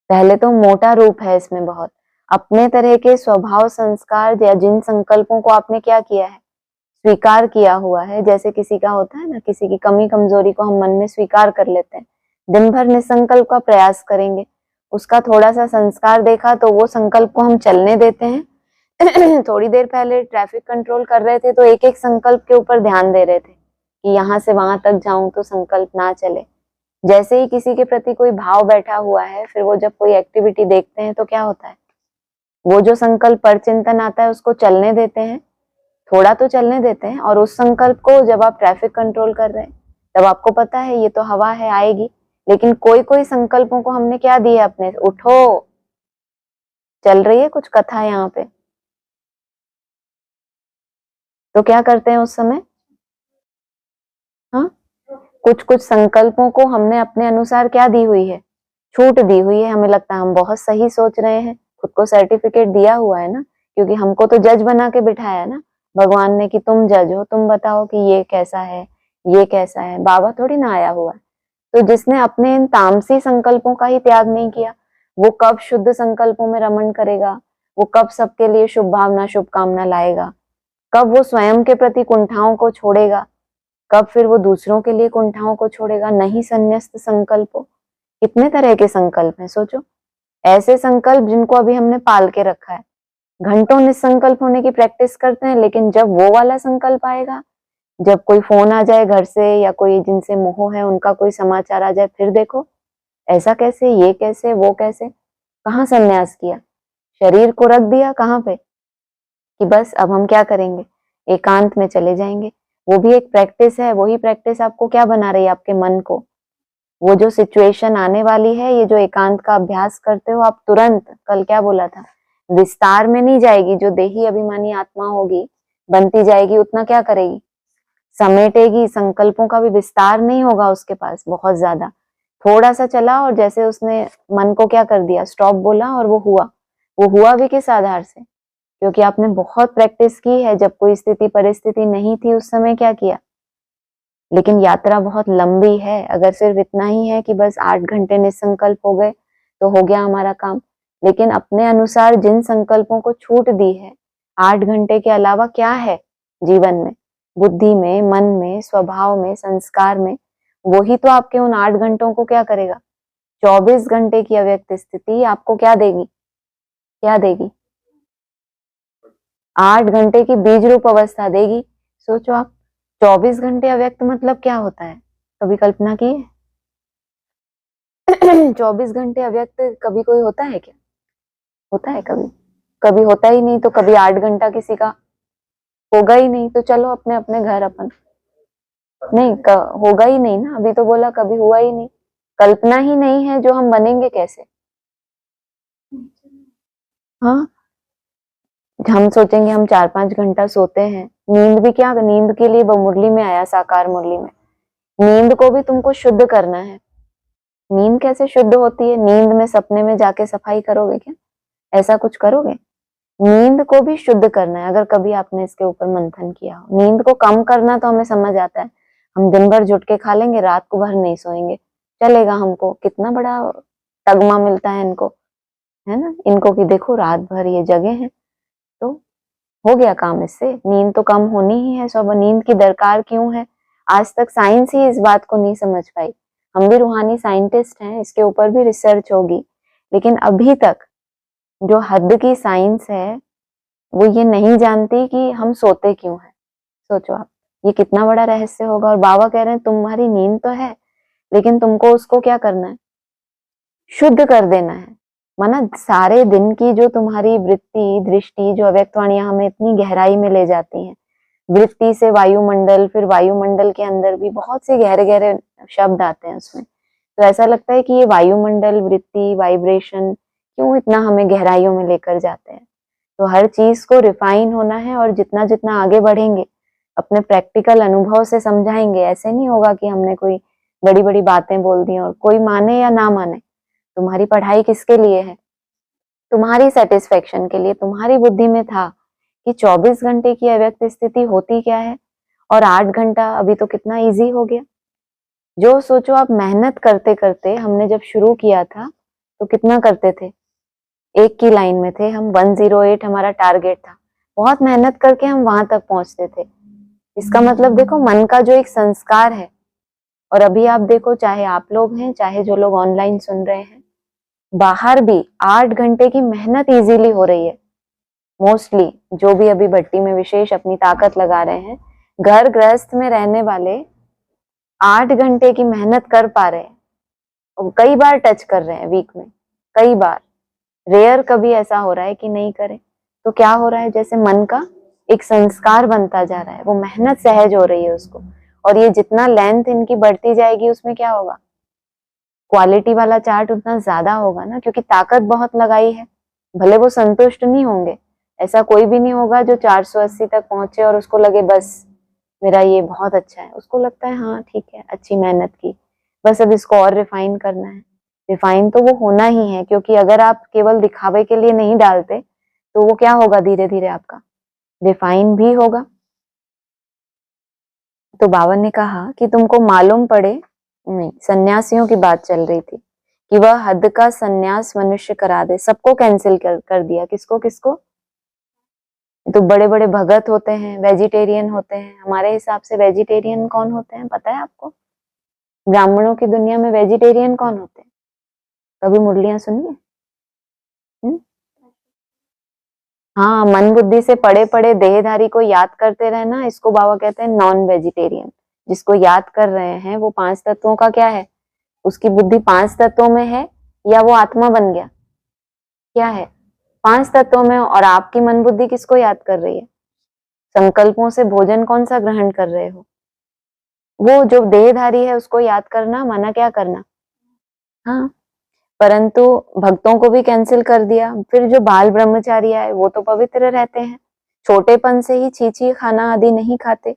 पहले तो मोटा रूप है इसमें बहुत। अपने तरह के स्वभाव संस्कार या जिन संकल्पों को आपने क्या किया है, स्वीकार किया हुआ है। जैसे किसी का होता है ना, किसी की कमी कमजोरी को हम मन में स्वीकार कर लेते हैं, दिन भर निसंकल्प का प्रयास करेंगे, उसका थोड़ा सा संस्कार देखा तो वो संकल्प को हम चलने देते हैं। थोड़ी देर पहले ट्रैफिक कंट्रोल कर रहे थे, तो एक एक संकल्प के ऊपर ध्यान दे रहे थे कि यहाँ से वहां तक जाऊं तो संकल्प ना चले। जैसे ही किसी के प्रति कोई भाव बैठा हुआ है, फिर वो जब कोई एक्टिविटी देखते हैं तो क्या होता है, वो जो संकल्प पर चिंतन आता है उसको चलने देते हैं, थोड़ा तो चलने देते हैं। और उस संकल्प को जब आप ट्रैफिक कंट्रोल कर रहे हैं, तब आपको पता है ये तो हवा है, आएगी। लेकिन कोई कोई संकल्पों को हमने क्या दिया अपने, उठो, चल रही है कुछ कथा यहाँ पे, तो क्या करते हैं उस समय? हाँ, कुछ कुछ संकल्पों को हमने अपने अनुसार क्या दी हुई है, छूट दी हुई है। हमें लगता है हम बहुत सही सोच रहे हैं, खुद को सर्टिफिकेट दिया हुआ है ना, क्योंकि हमको तो जज बना के बिठाया ना भगवान ने कि तुम जज हो, तुम बताओ कि ये कैसा है, ये कैसा है। बाबा थोड़ी ना आया हुआ है। तो जिसने अपने इन तामसी संकल्पों का ही त्याग नहीं किया, वो कब शुद्ध संकल्पों में रमण करेगा? वो कब सबके लिए शुभ भावना शुभकामना लाएगा? कब वो स्वयं के प्रति कुंठाओं को छोड़ेगा? कब फिर वो दूसरों के लिए कुंठाओं को छोड़ेगा? नहीं संन्यस्त संकल्पों। कितने तरह के संकल्प हैं सोचो, ऐसे संकल्प जिनको अभी हमने पाल के रखा है। घंटों निसंकल्प होने की प्रैक्टिस करते हैं, लेकिन जब वो वाला संकल्प आएगा, जब कोई फोन आ जाए घर से, या कोई जिनसे मोह है उनका कोई समाचार आ जाए, फिर देखो ऐसा कैसे, ये कैसे, वो कैसे। कहाँ संन्यास किया, शरीर को रख दिया कहाँ पे कि बस अब हम क्या करेंगे, एकांत में चले जाएंगे। वो भी एक प्रैक्टिस है। वही प्रैक्टिस आपको क्या बना रही है, आपके मन को। वो जो सिचुएशन आने वाली है, ये जो एकांत का अभ्यास करते हो आप, तुरंत, कल क्या बोला था, विस्तार में नहीं जाएगी। जो देही अभिमानी आत्मा होगी, बनती जाएगी, उतना क्या करेगी, समेटेगी। संकल्पों का भी विस्तार नहीं होगा उसके पास बहुत ज्यादा। थोड़ा सा चला और जैसे उसने मन को क्या कर दिया, स्टॉप बोला, और वो हुआ भी किस आधार से, क्योंकि आपने बहुत प्रैक्टिस की है। जब कोई स्थिति परिस्थिति नहीं थी उस समय क्या किया। लेकिन यात्रा बहुत लंबी है। अगर सिर्फ इतना ही है कि बस 8 घंटे निसंकल्प हो गए तो हो गया हमारा काम, लेकिन अपने अनुसार जिन संकल्पों को छूट दी है, 8 घंटे के अलावा क्या है जीवन में, बुद्धि में, मन में, स्वभाव में, संस्कार में, वही तो आपके उन 8 घंटों को क्या करेगा? 24 घंटे की अव्यक्त स्थिति आपको क्या देगी? क्या देगी? 8 घंटे की बीज रूप अवस्था देगी। सोचो आप, 24 घंटे अव्यक्त मतलब क्या होता है? कभी कल्पना की है? 24 घंटे अव्यक्त कभी कोई होता है क्या? होता है कभी? कभी होता ही नहीं, तो कभी 8 घंटा किसी का होगा ही नहीं, तो चलो अपने अपने घर अपन नहीं होगा ही नहीं ना, अभी तो बोला कभी हुआ ही नहीं, कल्पना ही नहीं है, जो हम बनेंगे कैसे? हाँ, हम सोचेंगे हम 4-5 घंटा सोते हैं, नींद भी क्या, नींद के लिए वो मुरली में आया, साकार मुरली में, नींद को भी तुमको शुद्ध करना है। नींद कैसे शुद्ध होती है? नींद में सपने में जाके सफाई करोगे क्या? ऐसा कुछ करोगे? नींद को भी शुद्ध करना है। अगर कभी आपने इसके ऊपर मंथन किया हो, नींद को कम करना तो हमें समझ आता है, हम दिन भर झुटके खा लेंगे, रात को भर नहीं सोएंगे, चलेगा हमको, कितना बड़ा तगमा मिलता है इनको, है ना, इनको कि देखो रात भर ये जगे हैं, तो हो गया काम इससे। नींद तो कम होनी ही है, सब नींद की दरकार क्यों है? आज तक साइंस ही इस बात को नहीं समझ पाई। हम भी रूहानी साइंटिस्ट हैं, इसके ऊपर भी रिसर्च होगी, लेकिन अभी तक जो हद की साइंस है वो ये नहीं जानती कि हम सोते क्यों हैं। सोचो आप, ये कितना बड़ा रहस्य होगा। और बाबा कह रहे हैं तुम्हारी नींद तो है, लेकिन तुमको उसको क्या करना है? शुद्ध कर देना है। माना सारे दिन की जो तुम्हारी वृत्ति दृष्टि, जो अव्यक्तवाणियां हमें इतनी गहराई में ले जाती हैं, वृत्ति से वायुमंडल, फिर वायुमंडल के अंदर भी बहुत से गहरे गहरे शब्द आते हैं उसमें, तो ऐसा लगता है कि ये वायुमंडल, वृत्ति, वाइब्रेशन क्यों इतना हमें गहराइयों में लेकर जाते हैं। तो हर चीज को रिफाइन होना है, और जितना जितना आगे बढ़ेंगे, अपने प्रैक्टिकल अनुभव से समझाएंगे। ऐसे नहीं होगा कि हमने कोई बड़ी बड़ी बातें बोल दी और कोई माने या ना माने। तुम्हारी पढ़ाई किसके लिए है? तुम्हारी सेटिस्फेक्शन के लिए। तुम्हारी बुद्धि में था कि 24 घंटे की अव्यक्त स्थिति होती क्या है, और 8 घंटा अभी तो कितना इजी हो गया। जो सोचो आप, मेहनत करते करते, हमने जब शुरू किया था तो कितना करते थे? एक की लाइन में थे हम, 108 हमारा टारगेट था, बहुत मेहनत करके हम वहां तक पहुंचते थे। इसका मतलब देखो, मन का जो एक संस्कार है। और अभी आप देखो, चाहे आप लोग हैं, चाहे जो लोग ऑनलाइन सुन रहे हैं, बाहर भी 8 घंटे की मेहनत इजीली हो रही है। मोस्टली जो भी अभी भट्टी में विशेष अपनी ताकत लगा रहे हैं, घर गृहस्थ में रहने वाले 8 घंटे की मेहनत कर पा रहे हैं, और कई बार टच कर रहे हैं वीक में, कई बार। रेयर कभी ऐसा हो रहा है कि नहीं करे। तो क्या हो रहा है? जैसे मन का एक संस्कार बनता जा रहा है, वो मेहनत सहज हो रही है उसको। और ये जितना लेंथ इनकी बढ़ती जाएगी, उसमें क्या होगा? क्वालिटी वाला चार्ट उतना ज्यादा होगा ना, क्योंकि ताकत बहुत लगाई है। भले वो संतुष्ट नहीं होंगे, ऐसा कोई भी नहीं होगा जो 480 तक पहुंचे और उसको लगे बस मेरा ये बहुत अच्छा है। उसको लगता है हाँ ठीक है, अच्छी मेहनत की, बस अब इसको और रिफाइन करना है। रिफाइन तो वो होना ही है, क्योंकि अगर आप केवल दिखावे के लिए नहीं डालते, तो वो क्या होगा? धीरे धीरे आपका रिफाइन भी होगा। तो बाबा ने कहा कि तुमको मालूम पड़े, नहीं, सन्यासियों की बात चल रही थी, कि वह हद का सन्यास मनुष्य करा दे। सबको कैंसिल कर दिया। किसको किसको? तो बड़े बड़े भगत होते हैं, वेजिटेरियन होते हैं। हमारे हिसाब से वेजिटेरियन कौन होते हैं पता है आपको? ब्राह्मणों की दुनिया में वेजिटेरियन कौन होते हैं? कभी मुरलियां सुनी है? हाँ, मन बुद्धि से पड़े पड़े देहधारी को याद करते रहना, इसको बाबा कहते हैं नॉन वेजिटेरियन। जिसको याद कर रहे हैं वो 5 तत्वों का क्या है? उसकी बुद्धि 5 तत्वों में है, या वो आत्मा बन गया? क्या है? 5 तत्वों में। और आपकी मन बुद्धि किसको याद कर रही है? संकल्पों से भोजन कौन सा ग्रहण कर रहे हो? वो जो देहधारी है उसको याद करना, माना क्या करना? हाँ, परंतु भक्तों को भी कैंसिल कर दिया। फिर जो बाल ब्रह्मचारी आए वो तो पवित्र रहते हैं, छोटेपन से ही छीछी खाना आदि नहीं खाते।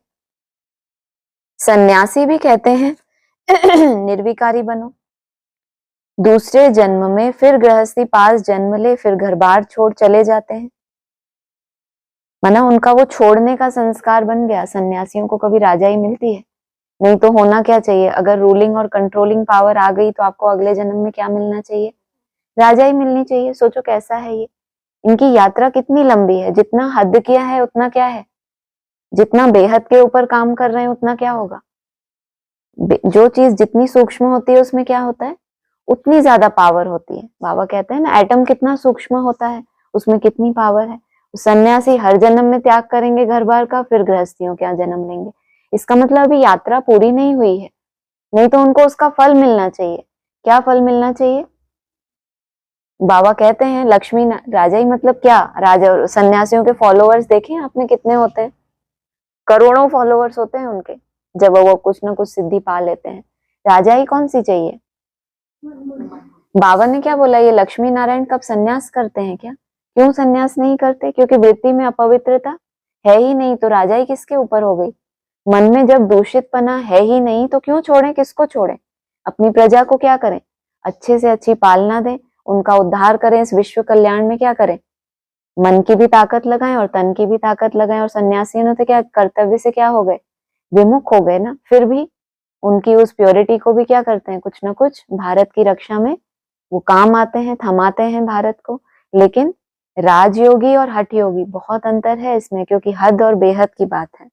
सन्यासी भी कहते हैं निर्विकारी बनो, दूसरे जन्म में फिर गृहस्थी पास जन्म ले, फिर घर बार छोड़ चले जाते हैं। माना उनका वो छोड़ने का संस्कार बन गया। सन्यासियों को कभी राजाई मिलती है? नहीं तो होना क्या चाहिए? अगर रूलिंग और कंट्रोलिंग पावर आ गई तो आपको अगले जन्म में क्या मिलना चाहिए? राजा ही मिलनी चाहिए। सोचो कैसा है ये। इनकी यात्रा कितनी लंबी है। जितना हद किया है उतना क्या है? जितना बेहद के ऊपर काम कर रहे हैं उतना क्या होगा? जो चीज जितनी सूक्ष्म होती है उसमें क्या होता है, उतनी ज्यादा पावर होती है। बाबा कहते हैं ना, एटम कितना सूक्ष्म होता है, उसमें कितनी पावर है। सन्यासी हर जन्म में त्याग करेंगे घर बार का, फिर गृहस्थियों के यहाँ जन्म लेंगे। इसका मतलब अभी यात्रा पूरी नहीं हुई है, नहीं तो उनको उसका फल मिलना चाहिए। क्या फल मिलना चाहिए? बाबा कहते हैं लक्ष्मी राजा ही मतलब क्या, राजा सन्यासियों के फॉलोअर्स देखे आपने कितने होते हैं, करोड़ों फॉलोअर्स होते हैं उनके, जब वो कुछ ना कुछ सिद्धि पा लेते हैं। राजा ही कौन सी चाहिए? बाबा ने क्या बोला, ये लक्ष्मी नारायण कब सन्यास करते हैं क्या? क्यों सन्यास नहीं करते? क्योंकि वृत्ति में अपवित्रता है ही नहीं, तो राजा ही किसके ऊपर हो गई। मन में जब दूषितपना है ही नहीं तो क्यों छोड़ें, किसको छोड़ें? अपनी प्रजा को क्या करें, अच्छे से अच्छी पालना दें, उनका उद्धार करें, इस विश्व कल्याण में क्या करें, मन की भी ताकत लगाएं और तन की भी ताकत लगाएं। और सन्यासियों तो क्या कर्तव्य से क्या हो गए, विमुख हो गए ना। फिर भी उनकी उस प्योरिटी को भी क्या करते हैं, कुछ ना कुछ भारत की रक्षा में वो काम आते हैं, थमाते हैं भारत को। लेकिन राजयोगी और हठ योगी बहुत अंतर है इसमें, क्योंकि हद और बेहद की बात है।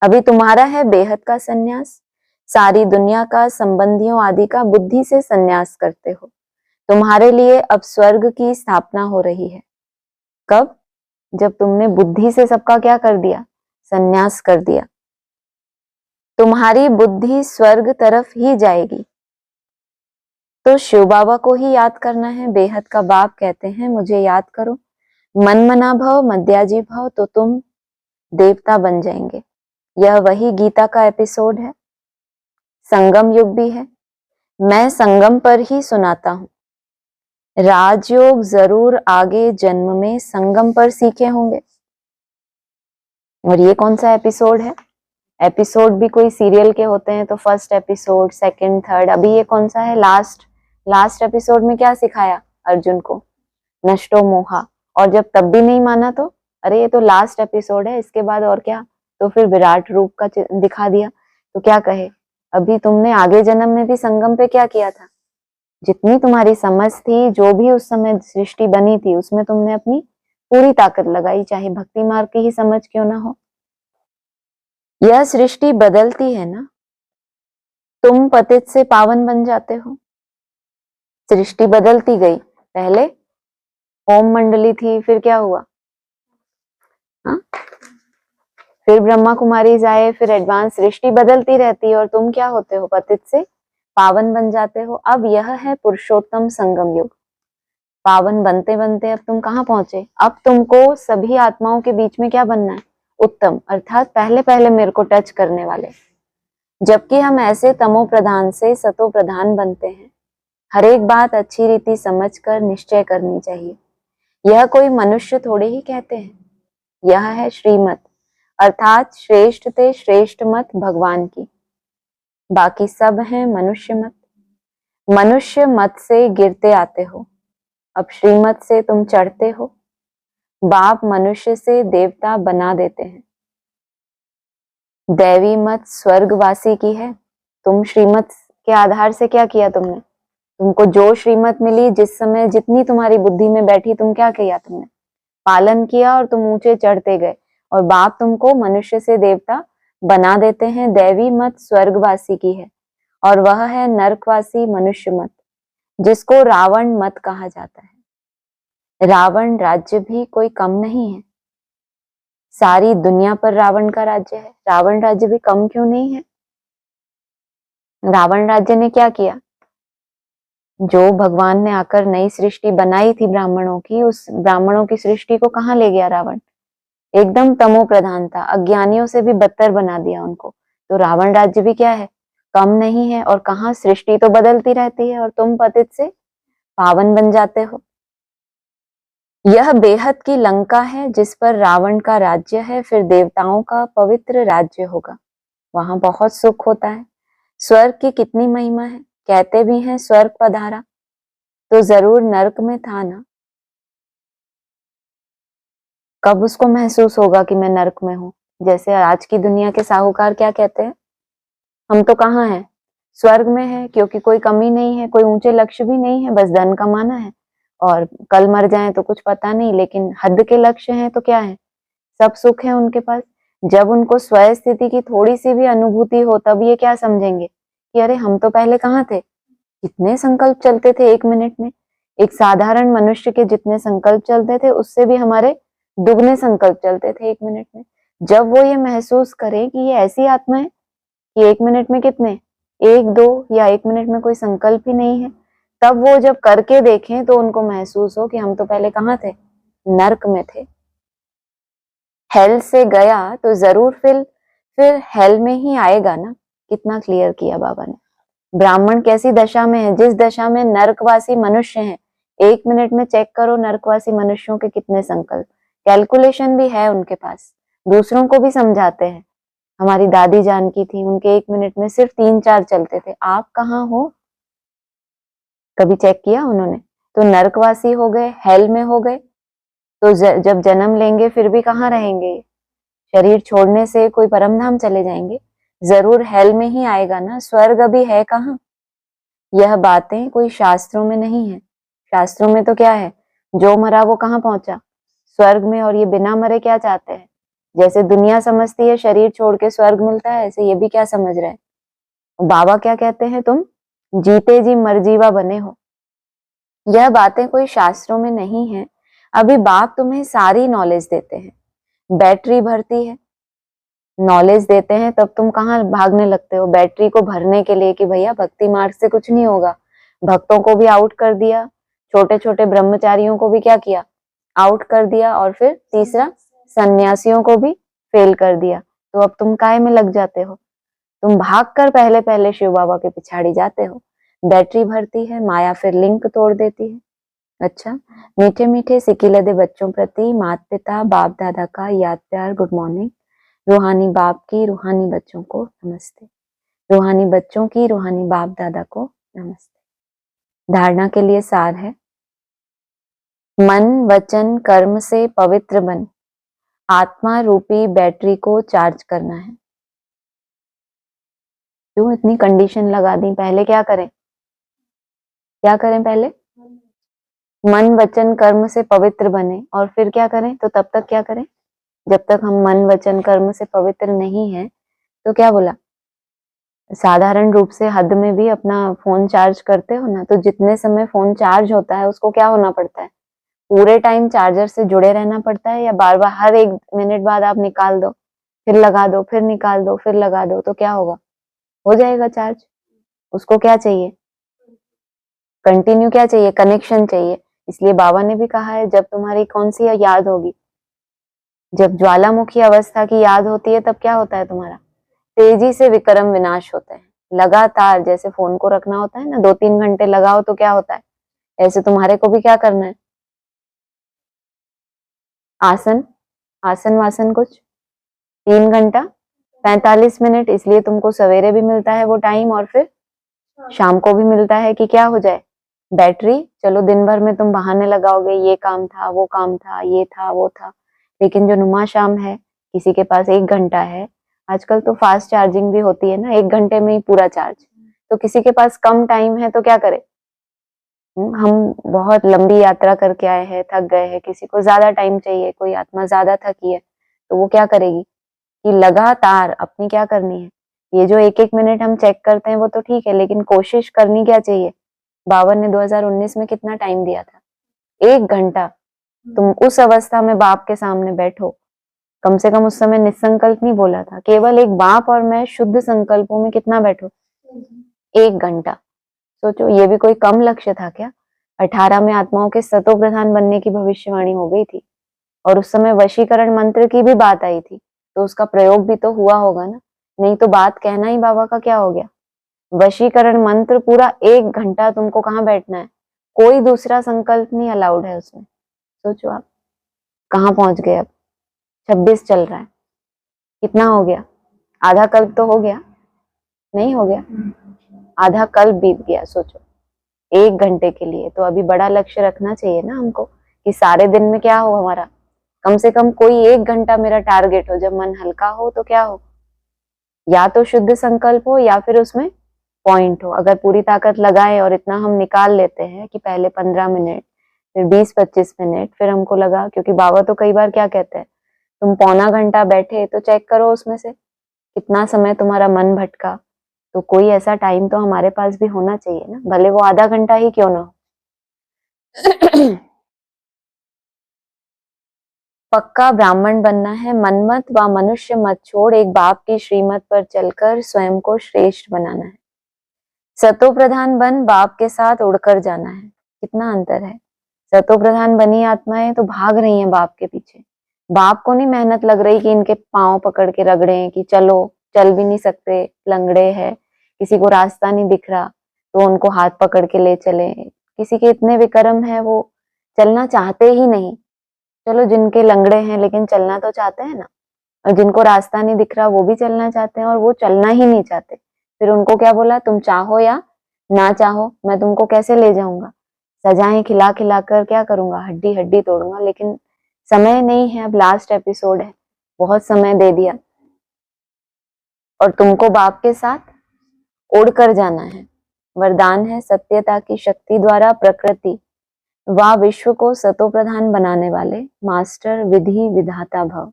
अभी तुम्हारा है बेहद का सन्यास, सारी दुनिया का, संबंधियों आदि का बुद्धि से सन्यास करते हो। तुम्हारे लिए अब स्वर्ग की स्थापना हो रही है। कब? जब तुमने बुद्धि से सबका क्या कर दिया, सन्यास कर दिया। तुम्हारी बुद्धि स्वर्ग तरफ ही जाएगी। तो शिव बाबा को ही याद करना है। बेहद का बाप कहते हैं मुझे याद करो, मन मना भव मध्याजी भव, तो तुम देवता बन जाएंगे। यह वही गीता का एपिसोड है, संगम युग भी है। मैं संगम पर ही सुनाता हूं। राजयोग जरूर आगे जन्म में संगम पर सीखे होंगे। और ये कौन सा एपिसोड है? एपिसोड भी कोई सीरियल के होते हैं तो फर्स्ट एपिसोड, सेकंड, थर्ड। अभी ये कौन सा है? लास्ट एपिसोड में क्या सिखाया अर्जुन को? नष्टो मोहा। और जब तब भी नहीं माना तो अरे ये तो लास्ट एपिसोड है, इसके बाद और क्या? तो फिर विराट रूप का दिखा दिया। तो क्या कहे, अभी तुमने आगे जन्म में भी संगम पे क्या किया था? जितनी तुम्हारी समझ थी, जो भी उस समय सृष्टि बनी थी, उसमें तुमने अपनी पूरी ताकत लगाई, चाहे भक्ति मार्ग की ही समझ क्यों ना हो। यह सृष्टि बदलती है ना, तुम पतित से पावन बन जाते हो। सृष्टि बदलती गई, पहले ओम मंडली थी, फिर क्या हुआ? हाँ, फिर ब्रह्मा कुमारी आए, फिर एडवांस। सृष्टि बदलती रहती है और तुम क्या होते हो, पतित से पावन बन जाते हो। अब यह है पुरुषोत्तम संगम युग। पावन बनते बनते अब तुम कहाँ पहुंचे? अब तुमको सभी आत्माओं के बीच में क्या बनना है? उत्तम, अर्थात पहले पहले मेरे को टच करने वाले। जबकि हम ऐसे तमो प्रधान से सतो प्रधान बनते हैं। हर एक बात अच्छी रीति समझकर निश्चय करनी चाहिए। यह कोई मनुष्य थोड़े ही कहते हैं, यह है श्रीमत, अर्थात श्रेष्ठ ते श्रेष्ठ मत भगवान की। बाकी सब है मनुष्य मत। मनुष्य मत से गिरते आते हो, अब श्रीमत से तुम चढ़ते हो। बाप मनुष्य से देवता बना देते हैं। दैवी मत स्वर्गवासी की है। तुम श्रीमत के आधार से क्या किया तुमने? तुमको जो श्रीमत मिली, जिस समय जितनी तुम्हारी बुद्धि में बैठी, तुम क्या किया? तुमने पालन किया और तुम ऊंचे चढ़ते गए। और बाप तुमको मनुष्य से देवता बना देते हैं। दैवी मत स्वर्गवासी की है और वह है नरकवासी मनुष्य मत, जिसको रावण मत कहा जाता है। रावण राज्य भी कोई कम नहीं है। सारी दुनिया पर रावण का राज्य है, रावण राज्य भी कम क्यों नहीं है? रावण राज्य ने क्या किया? जो भगवान ने आकर नई सृष्टि बनाई थी ब्राह्मणों की, उस ब्राह्मणों की सृष्टि को कहाँ ले गया रावण? एकदम तमो प्रधान था, अज्ञानियों से भी बदतर बना दिया उनको। तो रावण राज्य भी क्या है, कम नहीं है। और कहाँ, सृष्टि तो बदलती रहती है और तुम पतित से पावन बन जाते हो। यह बेहद की लंका है जिस पर रावण का राज्य है, फिर देवताओं का पवित्र राज्य होगा, वहां बहुत सुख होता है। स्वर्ग की कितनी महिमा है, कहते भी हैं स्वर्ग पधारा, तो जरूर नरक में था ना। कब उसको महसूस होगा कि मैं नरक में हूं? जैसे आज की दुनिया के साहूकार क्या कहते हैं, हम तो कहाँ हैं, स्वर्ग में है, क्योंकि कोई कमी नहीं है, कोई ऊंचे लक्ष्य भी नहीं है, बस धन कमाना है और कल मर जाए तो कुछ पता नहीं। लेकिन हद के लक्ष्य हैं तो क्या है, सब सुख है उनके पास। जब उनको स्व स्थिति की थोड़ी सी भी अनुभूति हो तब ये क्या समझेंगे कि अरे हम तो पहले कहाँ थे, कितने संकल्प चलते थे 1 मिनट में। एक साधारण मनुष्य के जितने संकल्प चलते थे उससे भी हमारे दुगने संकल्प चलते थे 1 मिनट में। जब वो ये महसूस करें कि ये ऐसी आत्मा है कि 1 मिनट में कितने, 1-2 या 1 मिनट में कोई संकल्प ही नहीं है, तब वो जब करके देखें तो उनको महसूस हो कि हम तो पहले कहाँ थे, नर्क में थे। हेल से गया तो जरूर फिर हेल में ही आएगा ना। कितना क्लियर किया बाबा ने। ब्राह्मण कैसी दशा में है, जिस दशा में नर्कवासी मनुष्य हैं। 1 मिनट में चेक करो नर्कवासी मनुष्यों के कितने संकल्प, कैलकुलेशन भी है उनके पास, दूसरों को भी समझाते हैं। हमारी दादी जान की थी, उनके 1 मिनट में सिर्फ 3-4 चलते थे। आप कहाँ हो, कभी चेक किया उन्होंने? तो नर्कवासी हो गए, हेल में हो गए, तो जब जन्म लेंगे फिर भी कहाँ रहेंगे? शरीर छोड़ने से कोई परमधाम चले जाएंगे, जरूर हेल में ही आएगा ना। स्वर्ग अभी है कहाँ? यह बातें कोई शास्त्रों में नहीं है। शास्त्रों में तो क्या है, जो मरा वो कहाँ पहुंचा, स्वर्ग में। और ये बिना मरे क्या चाहते हैं, जैसे दुनिया समझती है शरीर छोड़ के स्वर्ग मिलता है, ऐसे ये भी क्या समझ रहे हैं। बाबा क्या कहते हैं, तुम जीते जी मरजीवा बने हो। यह बातें कोई शास्त्रों में नहीं है। अभी बाप तुम्हें सारी नॉलेज देते हैं, बैटरी भरती है, नॉलेज देते हैं, तब तुम कहाँ भागने लगते हो बैटरी को भरने के लिए कि भैया भक्ति मार्ग से कुछ नहीं होगा। भक्तों को भी आउट कर दिया, छोटे छोटे ब्रह्मचारियों को भी क्या किया, आउट कर दिया, और फिर तीसरा सन्यासियों को भी फेल कर दिया। तो अब तुम काहे में लग जाते हो, तुम भागकर पहले पहले शिव बाबा के पिछाड़ी जाते हो। बैटरी भरती है, माया फिर लिंक तोड़ देती है। अच्छा, मीठे मीठे सिकिलदे बच्चों प्रति माता पिता बाप दादा का याद प्यार गुड मॉर्निंग। रूहानी बाप की रूहानी बच्चों को नमस्ते, रूहानी बच्चों की रूहानी बाप दादा को नमस्ते। धारणा के लिए सार है, मन वचन कर्म से पवित्र बन आत्मा रूपी बैटरी को चार्ज करना है। क्यों इतनी कंडीशन लगा दी? पहले क्या करें, क्या करें? पहले मन वचन कर्म से पवित्र बने, और फिर क्या करें? तो तब तक क्या करें, जब तक हम मन वचन कर्म से पवित्र नहीं है। तो क्या बोला, साधारण रूप से हद में भी अपना फोन चार्ज करते हो ना, तो जितने समय फोन चार्ज होता है उसको क्या होना पड़ता है, पूरे टाइम चार्जर से जुड़े रहना पड़ता है, या बार बार हर 1 मिनट बाद आप निकाल दो फिर लगा दो, फिर निकाल दो फिर लगा दो, तो क्या होगा, हो जाएगा चार्ज। उसको क्या चाहिए, कंटिन्यू क्या चाहिए, कनेक्शन चाहिए। इसलिए बाबा ने भी कहा है, जब तुम्हारी कौन सी याद होगी, जब ज्वालामुखी अवस्था की याद होती है, तब क्या होता है तुम्हारा, तेजी से विक्रम विनाश होते हैं। लगातार जैसे फोन को रखना होता है ना, 2-3 घंटे लगाओ तो क्या होता है, ऐसे तुम्हारे को भी क्या करना है, आसन आसन वासन कुछ 3 घंटा 45 मिनट। इसलिए तुमको सवेरे भी मिलता है वो टाइम, और फिर शाम को भी मिलता है कि क्या हो जाए, बैटरी। चलो दिन भर में तुम बहाने लगाओगे, ये काम था वो काम था ये था वो था, लेकिन जो नुमा शाम है, किसी के पास 1 घंटा है, आजकल तो फास्ट चार्जिंग भी होती है ना, 1 घंटे में ही पूरा चार्ज। तो किसी के पास कम टाइम है तो क्या करे, हम बहुत लंबी यात्रा करके आए हैं, थक गए हैं, किसी को ज्यादा टाइम चाहिए, कोई आत्मा ज्यादा थकी है, तो वो क्या करेगी कि लगातार अपनी क्या करनी है, ये जो 1-1 मिनट हम चेक करते हैं वो तो ठीक है, लेकिन कोशिश करनी क्या चाहिए। बाबा ने 2019 में कितना टाइम दिया था, 1 घंटा। तुम उस अवस्था में बाप के सामने बैठो, कम से कम उस समय निसंकल्प नहीं बोला था, केवल एक बाप और मैं शुद्ध संकल्पों में कितना बैठो, 1 घंटा। सोचो, ये भी कोई कम लक्ष्य था क्या? 18 में आत्माओं के सतो प्रधान बनने की भविष्यवाणी हो गई थी, और उस समय वशीकरण मंत्र की भी बात आई थी, तो उसका प्रयोग भी तो हुआ होगा ना, नहीं तो बात कहना ही बाबा का क्या हो गया। वशीकरण मंत्र पूरा 1 घंटा तुमको कहाँ बैठना है, कोई दूसरा संकल्प नहीं अलाउड है उसमें। सोचो आप कहाँ पहुंच गए। अब 26 चल रहा है, कितना हो गया, आधा कल्प तो हो गया, नहीं हो गया, आधा कल्प बीत गया। सोचो 1 घंटे के लिए, तो अभी बड़ा लक्ष्य रखना चाहिए ना हमको, कि सारे दिन में क्या हो हमारा, कम से कम कोई 1 घंटा मेरा टारगेट हो, जब मन हल्का हो तो क्या हो, या तो शुद्ध संकल्प हो या फिर उसमें पॉइंट हो। अगर पूरी ताकत लगाए और इतना हम निकाल लेते हैं कि पहले 15 मिनट, फिर 20-25 मिनट, फिर हमको लगा, क्योंकि बाबा तो कई बार क्या कहते हैं, तुम पौना घंटा बैठे तो चेक करो उसमें से कितना समय तुम्हारा मन भटका। तो कोई ऐसा टाइम तो हमारे पास भी होना चाहिए ना, भले वो आधा घंटा ही क्यों ना हो। पक्का ब्राह्मण बनना है, मनमत व मनुष्य मत छोड़, एक बाप की श्रीमत पर चलकर स्वयं को श्रेष्ठ बनाना है। सतो प्रधान बन, बाप के साथ उड़कर जाना है। कितना अंतर है। सतो प्रधान बनी आत्माएं तो भाग रही हैं बाप के पीछे। बाप को नहीं मेहनत लग रही कि इनके पांव पकड़ के रगड़े कि चलो, चल भी नहीं सकते, लंगड़े हैं, किसी को रास्ता नहीं दिख रहा तो उनको हाथ पकड़ के ले चले। किसी के इतने विक्रम है वो चलना चाहते ही नहीं। चलो जिनके लंगड़े हैं लेकिन चलना तो चाहते हैं ना, और जिनको रास्ता नहीं दिख रहा वो भी चलना चाहते हैं और वो चलना ही नहीं चाहते। फिर उनको क्या बोला, तुम चाहो या ना चाहो मैं तुमको कैसे ले जाऊंगा, सजाएं खिला खिला कर क्या करूंगा, हड्डी हड्डी तोड़ूंगा। लेकिन समय नहीं है, अब लास्ट एपिसोड है, बहुत समय दे दिया और तुमको बाप के साथ उड़कर जाना है। वरदान है सत्यता की शक्ति द्वारा प्रकृति व विश्व को सतो प्रधान बनाने वाले मास्टर विधि विधाता भव।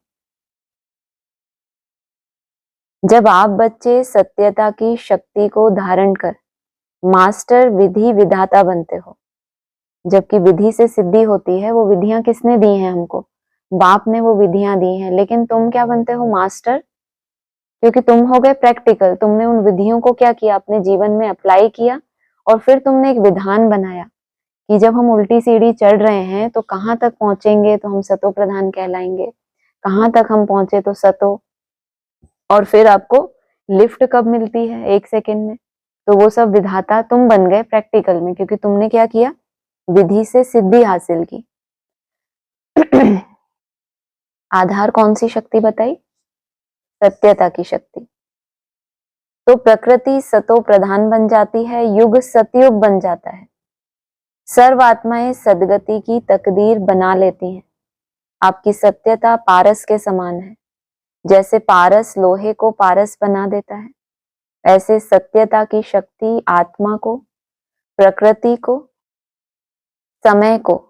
जब आप बच्चे सत्यता की शक्ति को धारण कर मास्टर विधि विधाता बनते हो, जबकि विधि से सिद्धि होती है, वो विधियां किसने दी हैं हमको, बाप ने वो विधियां दी हैं। लेकिन तुम क्या बनते हो, मास्टर, क्योंकि तुम हो गए प्रैक्टिकल। तुमने उन विधियों को क्या किया, अपने जीवन में अप्लाई किया और फिर तुमने एक विधान बनाया कि जब हम उल्टी सीढ़ी चढ़ रहे हैं तो कहाँ तक पहुंचेंगे तो हम सतो प्रधान कहलाएंगे, कहाँ तक हम पहुंचे तो सतो, और फिर आपको लिफ्ट कब मिलती है, 1 सेकंड में। तो वो सब विधाता तुम बन गए प्रैक्टिकल में, क्योंकि तुमने क्या किया, विधि से सिद्धि हासिल की। आधार कौन सी शक्ति बताई, सत्यता की शक्ति। तो प्रकृति सतो प्रधान बन जाती है, युग सतयुग बन जाता है, सर्व आत्माएं सदगति की तकदीर बना लेती हैं। आपकी सत्यता पारस के समान है, जैसे पारस लोहे को पारस बना देता है, ऐसे सत्यता की शक्ति आत्मा को, प्रकृति को, समय को,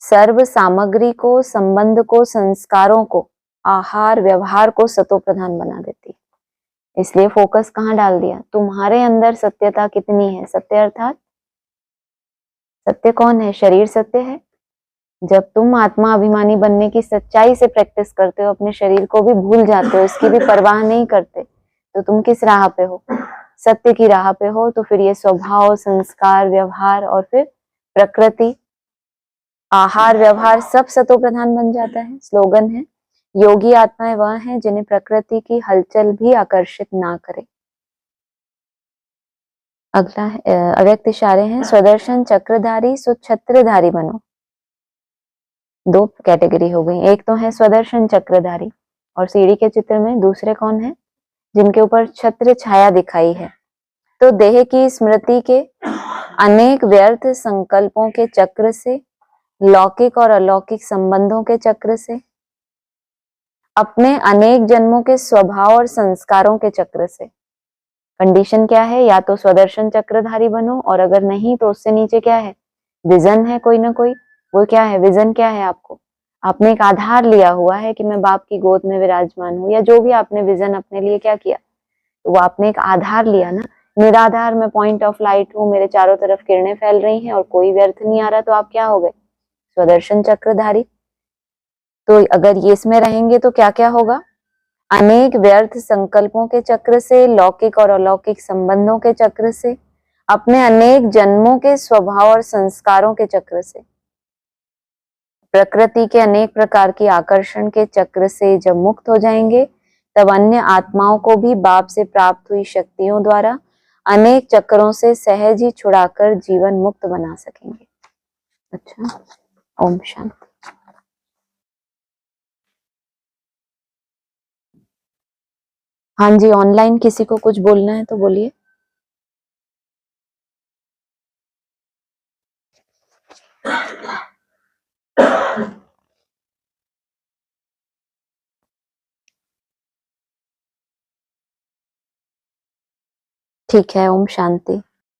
सर्व सामग्री को, संबंध को, संस्कारों को, आहार व्यवहार को सतो प्रधान बना देती है। इसलिए फोकस कहाँ डाल दिया, तुम्हारे अंदर सत्यता कितनी है। सत्य अर्थात सत्य कौन है, शरीर सत्य है। जब तुम आत्मा अभिमानी बनने की सच्चाई से प्रैक्टिस करते हो, अपने शरीर को भी भूल जाते हो, इसकी भी परवाह नहीं करते, तो तुम किस राह पे हो, सत्य की राह पे हो। तो फिर ये स्वभाव, संस्कार, व्यवहार और फिर प्रकृति, आहार व्यवहार सब सतो प्रधान बन जाता है। स्लोगन है, योगी आत्माएं वह हैं जिन्हें प्रकृति की हलचल भी आकर्षित ना करे। अगला अव्यक्त इशारे हैं, स्वदर्शन चक्रधारी सो छत्रधारी बनो। 2 कैटेगरी हो गई, एक तो है स्वदर्शन चक्रधारी और सीढ़ी के चित्र में दूसरे कौन है, जिनके ऊपर छत्र छाया दिखाई है। तो देह की स्मृति के अनेक व्यर्थ संकल्पों के चक्र से, लौकिक और अलौकिक संबंधों के चक्र से, अपने अनेक जन्मों के स्वभाव और संस्कारों के चक्र से। कंडीशन क्या है, या तो स्वदर्शन चक्रधारी बनो, और अगर नहीं तो उससे नीचे क्या है, विजन है कोई ना कोई। वो क्या है, विजन क्या है, आपको, आपने एक आधार लिया हुआ है कि मैं बाप की गोद में विराजमान हूँ, या जो भी आपने विजन अपने लिए क्या किया, तो वो आपने एक आधार लिया ना। निराधार, मैं पॉइंट ऑफ लाइट हूँ, मेरे चारों तरफ किरणें फैल रही हैं और कोई व्यर्थ नहीं आ रहा, तो आप क्या हो गए, स्वदर्शन चक्रधारी। तो अगर ये इसमें रहेंगे तो क्या क्या होगा, अनेक व्यर्थ संकल्पों के चक्र से, लौकिक और अलौकिक संबंधों के चक्र से, अपने अनेक जन्मों के स्वभाव और संस्कारों के चक्र से, प्रकृति के अनेक प्रकार की आकर्षण के चक्र से जब मुक्त हो जाएंगे, तब अन्य आत्माओं को भी बाप से प्राप्त हुई शक्तियों द्वारा अनेक चक्रों से सहज ही छुड़ाकर जीवन मुक्त बना सकेंगे। अच्छा, ओम शांति। हाँ जी, ऑनलाइन किसी को कुछ बोलना है तो बोलिए। ठीक है, ओम शांति।